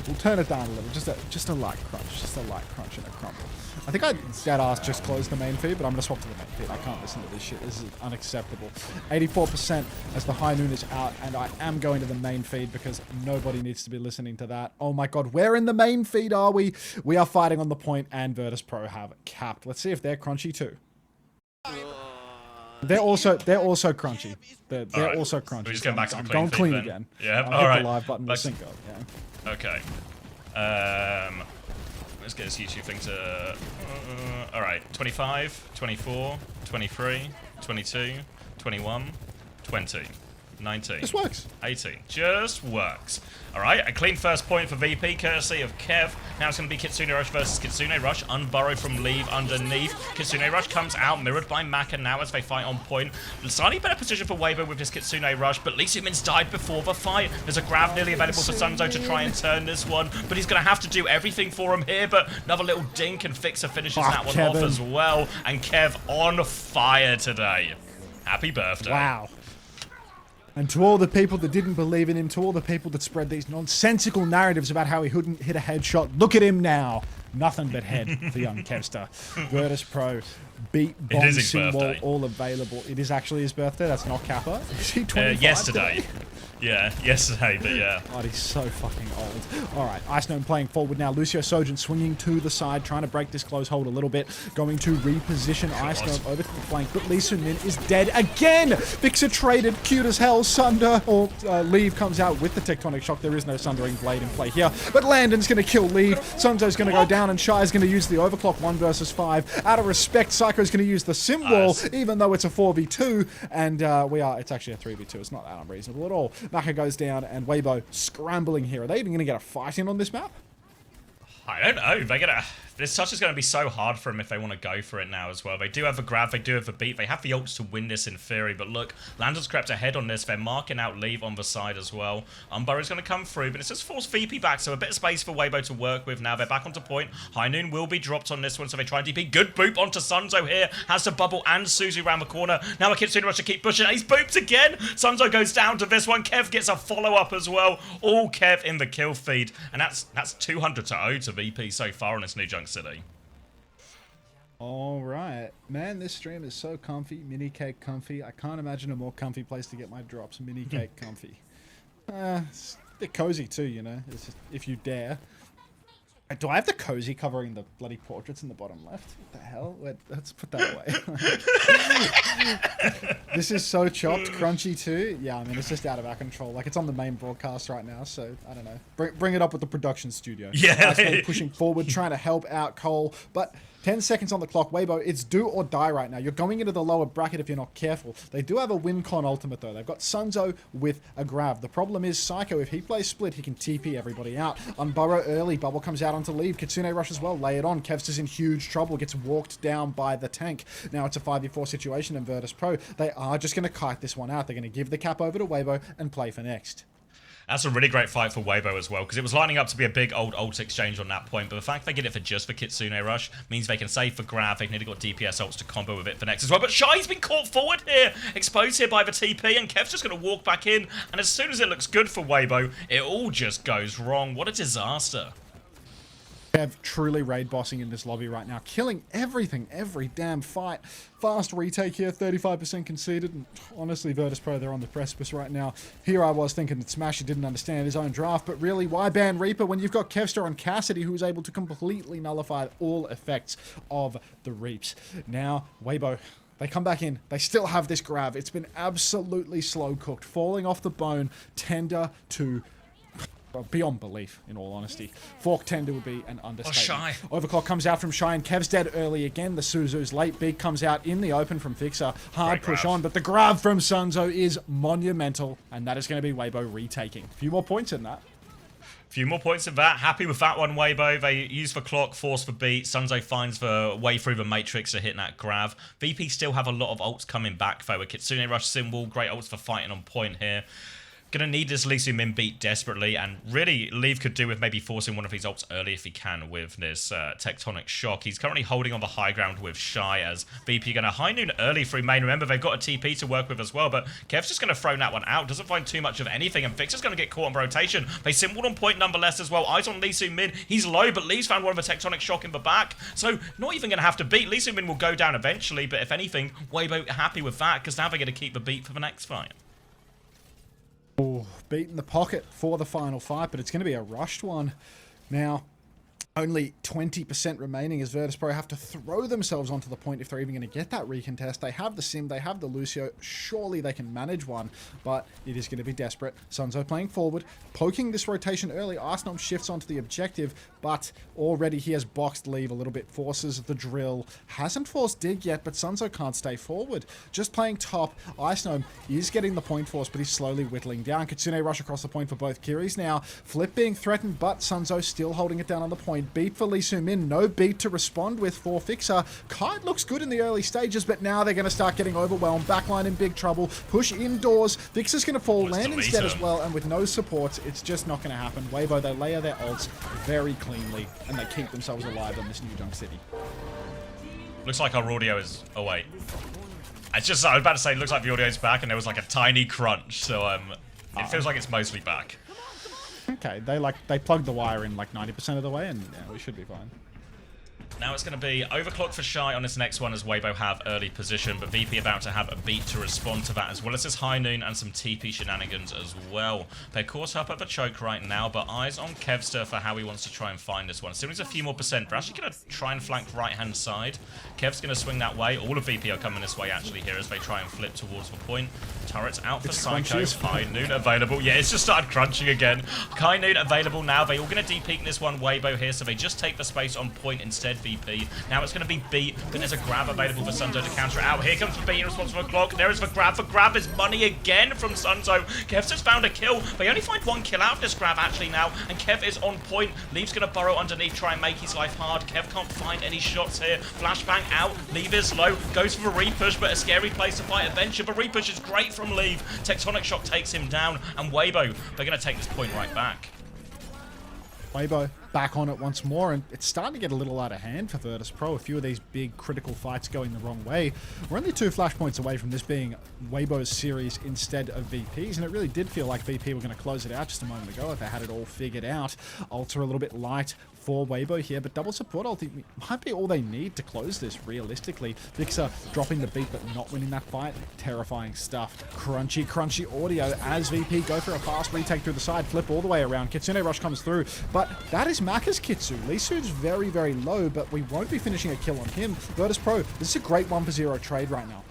We'll turn it down a little. Just a light crunch. Just a light crunch and a crumble. I think I dead ass just closed the main feed, but I'm gonna swap to the main feed. I can't listen to this shit. This is unacceptable. 84% as the high noon is out, and I am going to the main feed because nobody needs to be listening to that. Oh my god, where in the main feed are we? We are fighting on the point, and Virtus.pro have capped. Let's see if they're crunchy too. They're also crunchy. They're also crunchy. We're just going back to the clean going clean then. again. Yeah, I'll hit the live button to sync up. Yeah. Okay. Let's get this YouTube thing to... Alright, 25, 24, 23, 22, 21, 20. 19. This works. 18. Just works. Alright, a clean first point for VP, courtesy of Kev. Now it's going to be Kitsune Rush versus Kitsune Rush. Unburrowed from Leave underneath. Kitsune Rush comes out, mirrored by Maka now as they fight on point. Slightly better position for Weibo with his Kitsune Rush, but Lee Soo-min's died before the fight. There's a grab nearly available for Sunzo to try and turn this one, but he's going to have to do everything for him here, but another little dink and Fixer finishes that one off as well. And Kev on fire today. Happy birthday. Wow. And to all the people that didn't believe in him, to all the people that spread these nonsensical narratives about how he couldn't hit a headshot, look at him now. Nothing but head for young Kevster. Virtus.pro, beat, bomb, symbol, all available. It is actually his birthday. That's not Kappa. Is he 25 yesterday. today? Yeah, yesterday, but yeah. God, he's so fucking old. All right, Ice Gnome playing forward now. Lucio Sojin swinging to the side, trying to break this close hold a little bit. Going to reposition Ice Gnome over to the flank, but Lee Soo-min is dead again. Fixer traded, cute as hell. Sunder, or Leave comes out with the Tectonic Shock. There is no Sundering Blade in play here, but Landon's going to kill Leave. Sunzo's going to go down, and Shy's going to use the Overclock 1 versus 5. Out of respect, Psycho's going to use the Symbol, even though it's a 4v2, and it's actually a 3v2. It's not that unreasonable at all. Maka goes down, and Weibo scrambling here. Are they even going to get a fight in on this map? I don't know. They're gonna. This touch is going to be so hard for them if they want to go for it now as well. They do have a grab, they do have a beat, they have the ults to win this in theory, but look, Landon's crept ahead on this, they're marking out Leave on the side as well. Unburrow's going to come through, but it's just forced VP back, so a bit of space for Weibo to work with now. They're back onto point. High Noon will be dropped on this one, so they try and DP. Good boop onto Sunzo here, has the bubble and Suzu around the corner. Now a Kitsune Rush to keep pushing, he's booped again! Sunzo goes down to this one, Kev gets a follow-up as well. All Kev in the kill feed, and that's 200 to 0 to VP so far in this New Junk City. All right, man, this stream is so comfy, mini cake comfy. I can't imagine a more comfy place to get my drops. Mini cake comfy. It's a bit cozy too, you know. It's just, if you dare. Do I have the cozy covering the bloody portraits in the bottom left? What the hell? Wait, let's put that away. This is so chopped, crunchy too. Yeah, I mean, it's just out of our control. Like, it's on the main broadcast right now, so I don't know. Bring it up with the production studio. Yeah. Pushing forward, trying to help out Cole, but 10 seconds on the clock. Weibo, it's do or die right now. You're going into the lower bracket if you're not careful. They do have a win-con ultimate, though. They've got Sunzo with a grab. The problem is Psycho, if he plays split, he can TP everybody out. Unburrow early. Bubble comes out onto Leave. Kitsune Rush as well. Lay it on. Kevster's in huge trouble. Gets walked down by the tank. Now it's a 5v4 situation in Virtus.pro. They are just going to kite this one out. They're going to give the cap over to Weibo and play for next. That's a really great fight for Weibo as well, because it was lining up to be a big old ult exchange on that point, but the fact they get it for just for Kitsune Rush means they can save for grab. They've nearly got DPS ults to combo with it for next as well, but Shy's been caught forward here, exposed here by the TP, and Kev's just going to walk back in, and as soon as it looks good for Weibo, it all just goes wrong. What a disaster. Kev truly raid bossing in this lobby right now, killing everything, every damn fight. Fast retake here, 35% conceded, and honestly, Virtus.pro, they're on the precipice right now. Here I was thinking that Smasher didn't understand his own draft, but really, why ban Reaper when you've got Kevster on Cassidy, who is able to completely nullify all effects of the Reaps. Now, Weibo, they come back in. They still have this grab. It's been absolutely slow cooked, falling off the bone, tender to beyond belief, in all honesty. Fork tender would be an understatement. Shy. Overclock comes out from Shy, and Kev's dead early again. The Suzu's late. Big comes out in the open from Fixer. Hard push on, but the grab from Sunzo is monumental, and that is going to be Weibo retaking. A few more points in that. Few more points of that. Happy with that one, Weibo. They use for clock, force for beat. Sunzo finds the way through the matrix to hit that grab. VP still have a lot of ults coming back, though. With Kitsune Rush symbol, great ults for fighting on point here. Gonna need this Lee Soo-min beat desperately, and really Leave could do with maybe forcing one of his ults early if he can with this Tectonic Shock. He's currently holding on the high ground with Shy, as VP gonna High Noon early through main. Remember, they've got a TP to work with as well, but Kev's just gonna throw that one out. Doesn't find too much of anything, and Fixer's gonna get caught on rotation. They symboled on point nonetheless as well. Eyes on Lee Soo-min. He's low, but Lee's found one of a Tectonic Shock in the back, so not even gonna have to beat. Lee Soo-min will go down eventually, but if anything, Weibo happy with that, because now they're gonna keep the beat for the next fight. Oh, beat in the pocket for the final fight, but it's going to be a rushed one. Now, Only 20% remaining as Virtus.pro have to throw themselves onto the point if they're even going to get that recontest. They have the Sim, they have the Lucio. Surely they can manage one, but it is going to be desperate. Sunzo playing forward, poking this rotation early. Arsenal shifts onto the objective, but already he has boxed Leave a little bit, forces the drill. Hasn't forced Dig yet, but Sunzo can't stay forward. Just playing top. Ice Gnome is getting the point force, but he's slowly whittling down. Kitsune rush across the point for both Kiris now. Flip being threatened, but Sunzo still holding it down on the point. Beat for Lee Soo-min, no beat to respond with for Fixer. Kite looks good in the early stages, but now they're going to start getting overwhelmed. Backline in big trouble. Push indoors. Fixer's going to fall, land instead as well, and with no supports, it's just not going to happen. Weibo, they layer their ults very cleanly, and they keep themselves alive on this new Dunk City. Looks like our audio is... Oh, wait. It's just... I was about to say, it looks like the audio's back, and there was like a tiny crunch, so it feels like it's mostly back. Okay, they plugged the wire in like 90% of the way, and yeah, we should be fine. Now it's going to be overclock for Shy on this next one as Weibo have early position, but VP about to have a beat to respond to that, as well as this high noon and some TP shenanigans as well. They're caught up at the choke right now, but eyes on Kevster for how he wants to try and find this one. Still needs a few more percent. They're actually going to try and flank right-hand side. Kev's going to swing that way. All of VP are coming this way actually here as they try and flip towards the point. Turrets out for Psycho. High noon available. Yeah, it's just started crunching again. High noon available now. They're all going to deep-peek this one Weibo here, so they just take the space on point instead. VP. Now it's going to be beat, but there's a grab available for Sunzo to counter it out. Here comes the beat in response to a clock. There is the grab. The grab is money again from Sunzo. Kev's just found a kill. They only find one kill out of this grab actually now, and Kev is on point. Leave's going to burrow underneath, try and make his life hard. Kev can't find any shots here. Flashbang out. Leave is low. Goes for the repush, but a scary place to fight Adventure. The repush is great from Leave. Tectonic Shock takes him down, and Weibo, they're going to take this point right back. Weibo back on it once more, and it's starting to get a little out of hand for Virtus.pro. A few of these big critical fights going the wrong way. We're only 2 flashpoints away from this being Weibo's series instead of VP's, and it really did feel like VP were going to close it out just a moment ago if they had it all figured out. Ults are a little bit light for Weibo here, but double support ulti might be all they need to close this realistically. Vixer dropping the beat but not winning that fight. Terrifying stuff. Crunchy audio as VP go for a fast retake through the side, flip all the way around. Kitsune rush comes through, but that is Maka's Kitsu. Lisu's very, very low, but we won't be finishing a kill on him. Virtus.pro, this is a great 1-for-0 trade right now.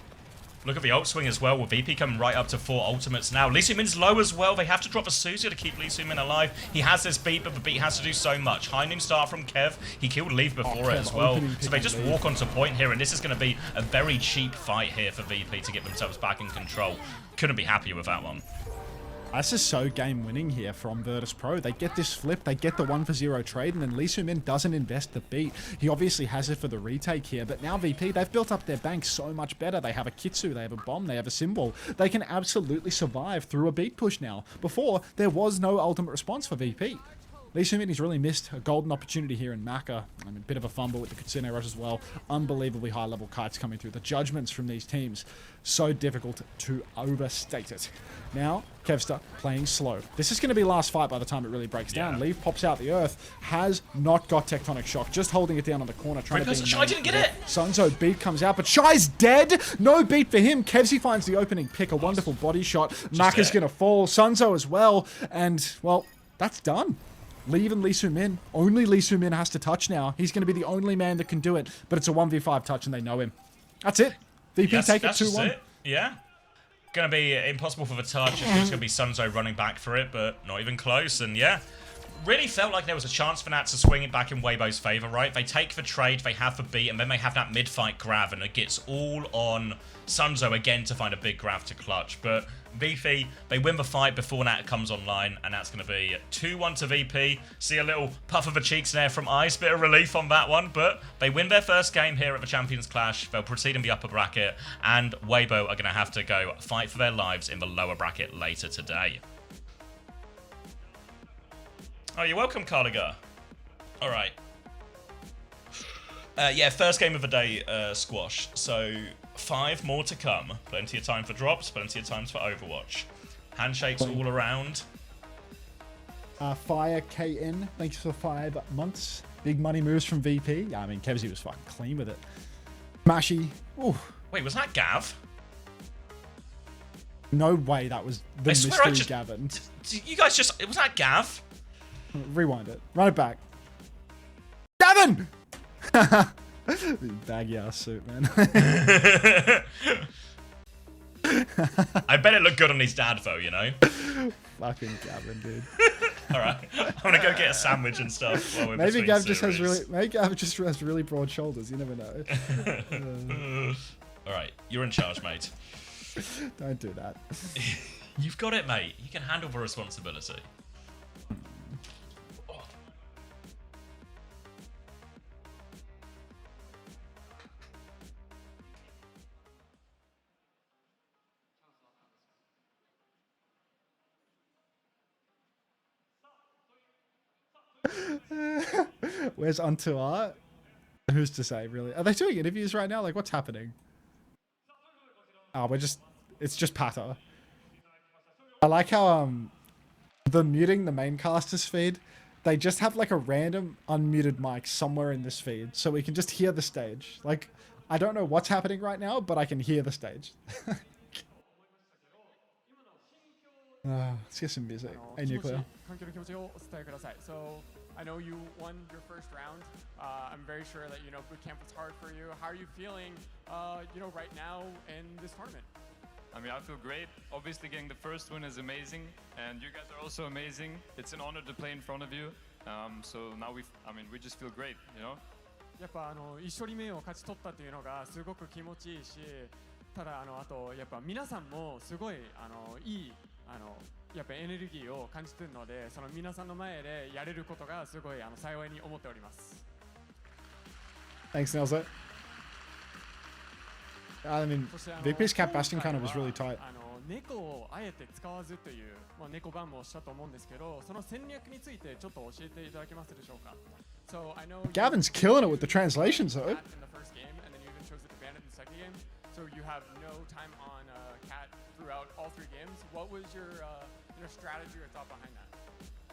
Look at the ult swing as well, with VP coming right up to 4 ultimates now. Lee Soo-min's low as well. They have to drop a Suzu to keep Lee Soo-min alive. He has this beat, but the beat has to do so much. High noon start from Kev. He killed Leave before it as well. So they just walk onto point here, and this is going to be a very cheap fight here for VP to get themselves back in control. Couldn't be happier with that one. This is so game-winning here from Virtus.pro. They get this flip, they get the 1-for-0 trade, and then Lee Soo-min doesn't invest the beat. He obviously has it for the retake here, but now VP, they've built up their bank so much better. They have a Kitsu, they have a bomb, they have a symbol. They can absolutely survive through a beat push now. Before, there was no ultimate response for VP. Lee Soo-min has really missed a golden opportunity here in Maka. I mean, a bit of a fumble with the Kitsune rush as well. Unbelievably high-level kites coming through. The judgments from these teams, so difficult to overstate it. Now, Kevster playing slow. This is going to be last fight by the time it really breaks down. Leave pops out the earth, has not got Tectonic Shock, just holding it down on the corner, trying to beat Shy didn't get it! Sunzo beat comes out, but Shy's dead! No beat for him. Kevsy finds the opening pick, a wonderful body shot. Maka's going to fall, Sunzo as well, and, well, that's done. Leave and Lee Soo-min. Only Lee Soo-min has to touch now. He's going to be the only man that can do it, but it's a 1v5 touch and they know him. That's it. VP take it 2-1. Yeah. Going to be impossible for the touch. It's going to be Sunzo running back for it, but not even close. And yeah, really felt like there was a chance for that to swing it back in Weibo's favor, right? They take the trade, they have the beat, and then they have that mid-fight grab, and it gets all on Sunzo again to find a big grab to clutch. But VP, they win the fight before that comes online, and that's going to be 2-1 to VP. See a little puff of the cheeks there from Ice, bit of relief on that one, but they win their first game here at the Champions Clash. They'll proceed in the upper bracket, and Weibo are going to have to go fight for their lives in the lower bracket later today. Oh, you're welcome, Carliger. All right. Yeah, first game of the day squash. So 5 more to come. Plenty of time for drops, plenty of times for Overwatch. Handshakes all around. Fire KN, thanks for 5 months. Big money moves from VP. Yeah, I mean, Kevsy was fucking clean with it. Mashy. Ooh. Wait, was that Gav? No way that was the mystery Gavin. You guys just... Was that Gav? Rewind it. Run it back. Gavin! Baggy ass suit, man. I bet it looked good on his dad though, you know? Fucking Gavin, dude. Alright. I'm gonna go get a sandwich and stuff while we're Maybe between Gav just has series. really broad shoulders. You never know. Alright, you're in charge, mate. Don't do that. You've got it, mate. You can handle the responsibility. Where's Antoine? Who's to say, really? Are they doing interviews right now? Like, what's happening? Oh, it's just patter. I like how, the muting the main caster's feed, they just have like a random unmuted mic somewhere in this feed, so we can just hear the stage. Like, I don't know what's happening right now, but I can hear the stage. Let's get some music. Hey, Nuclear. So I know you won your first round. I'm very sure that, you know, boot camp was hard for you. How are you feeling, you know, right now in this tournament? I mean, I feel great. Obviously, getting the first win is amazing, and you guys are also amazing. It's an honor to play in front of you. So now we just feel great, you know? やっぱ1勝利目を勝ち取ったっていうのがすごく気持ちいいし、ただあとやっぱ皆さんもすごいいいやっぱエネルギーを感じているので、その皆さんの前でやれることがすごい幸いに思っております。Thanks, Nelson. I mean, VP's cap bastion kind of was really tight. 猫をあえて使わずという、猫バンもしたと思うんですけど、その戦略についてちょっと教えていただけますでしょうか。So I know Gavin's killing it with the translations, though. in the first game, and then you even chose to ban it in the second game. So you have no time on cat throughout all three games. What was your strategy or thought behind that?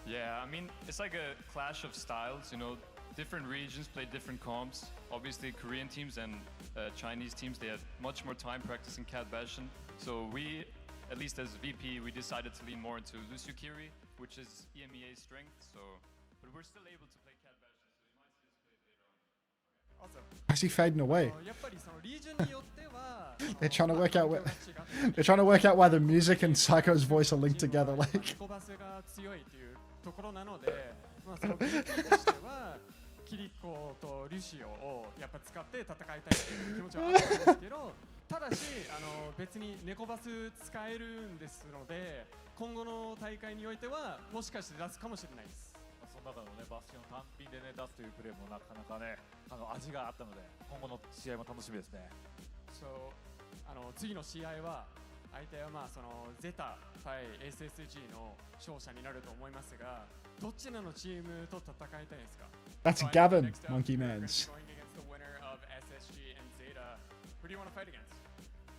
Yeah, I mean, it's like a clash of styles, you know. Different regions play different comps. Obviously, Korean teams and Chinese teams, they had much more time practicing Cat Bastion. So we, at least as VP, we decided to lean more into Lucio Kiri, which is EMEA's strength. So, but we're still able to play Cat Bastion, so you might see us play it later on. Awesome. Why is he fading away? やっぱりそのリージョンによっては They're trying to work out they're trying to work out why the music and Psycho's voice are linked together. Like, 猫バスが強いというところなので、その VP としてはキリコとリュシオをやっぱ使って戦いたいという気持ちはあったんですけど、ただし別に猫バス使えるんですので、今後の大会においてはもしかして出すかもしれないです。その中のねバスケの単品でね出すというプレーもなかなかね味があったので今後の試合も楽しみですね。So 次の試合は相手はそのゼタ対 SSG の勝者になると思いますが、どちらのチームと戦いたいですか？ that's Gavin, Monkey Mans. Going against the winner of SSG and Zeta. Who do you want to fight against?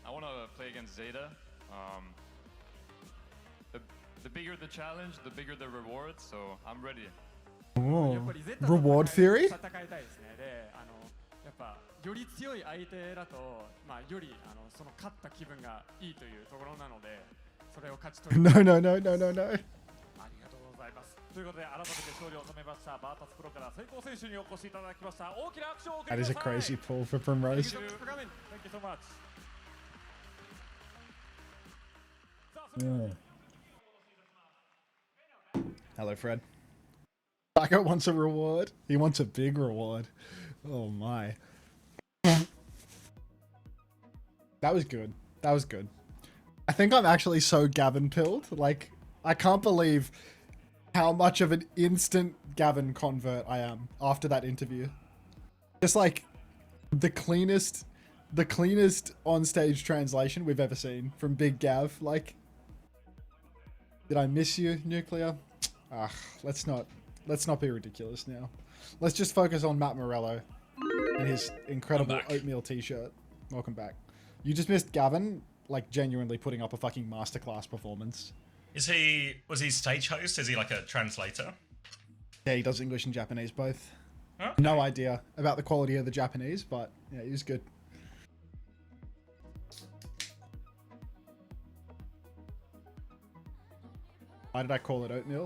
I want to play against Zeta. The bigger the challenge, the bigger the reward. So I'm ready. Oh, reward theory? 戦いたいですね。で、やっぱより強い相手だと、よりその勝った気分がいいというところなので、それを勝ち取る。No, no, no, no, no, no. ありがとうございます。ということで改めて勝利を収めましたバータスプロから成功選手にお越しいただきました。大きな拍手を送り That くだ is さ a い。crazy pull for Primrose. Thank you so much. Hello, Fred. Psycho wants a reward. He wants a big reward. Oh my. That was good. That was good. I think I'm actually so Gavin pilled. Like, I can't believe how much of an instant Gavin convert I am after that interview. Just like the cleanest on-stage translation we've ever seen from Big Gav. Like, did I miss you, Nuclear? Let's not be ridiculous now. Let's just focus on Matt Morello and his incredible oatmeal t-shirt. Welcome back. You just missed Gavin, like, genuinely putting up a fucking masterclass performance. Was he stage host? Is he like a translator? Yeah, he does English and Japanese both. Okay. No idea about the quality of the Japanese, but yeah, he was good. Why did I call it oatmeal?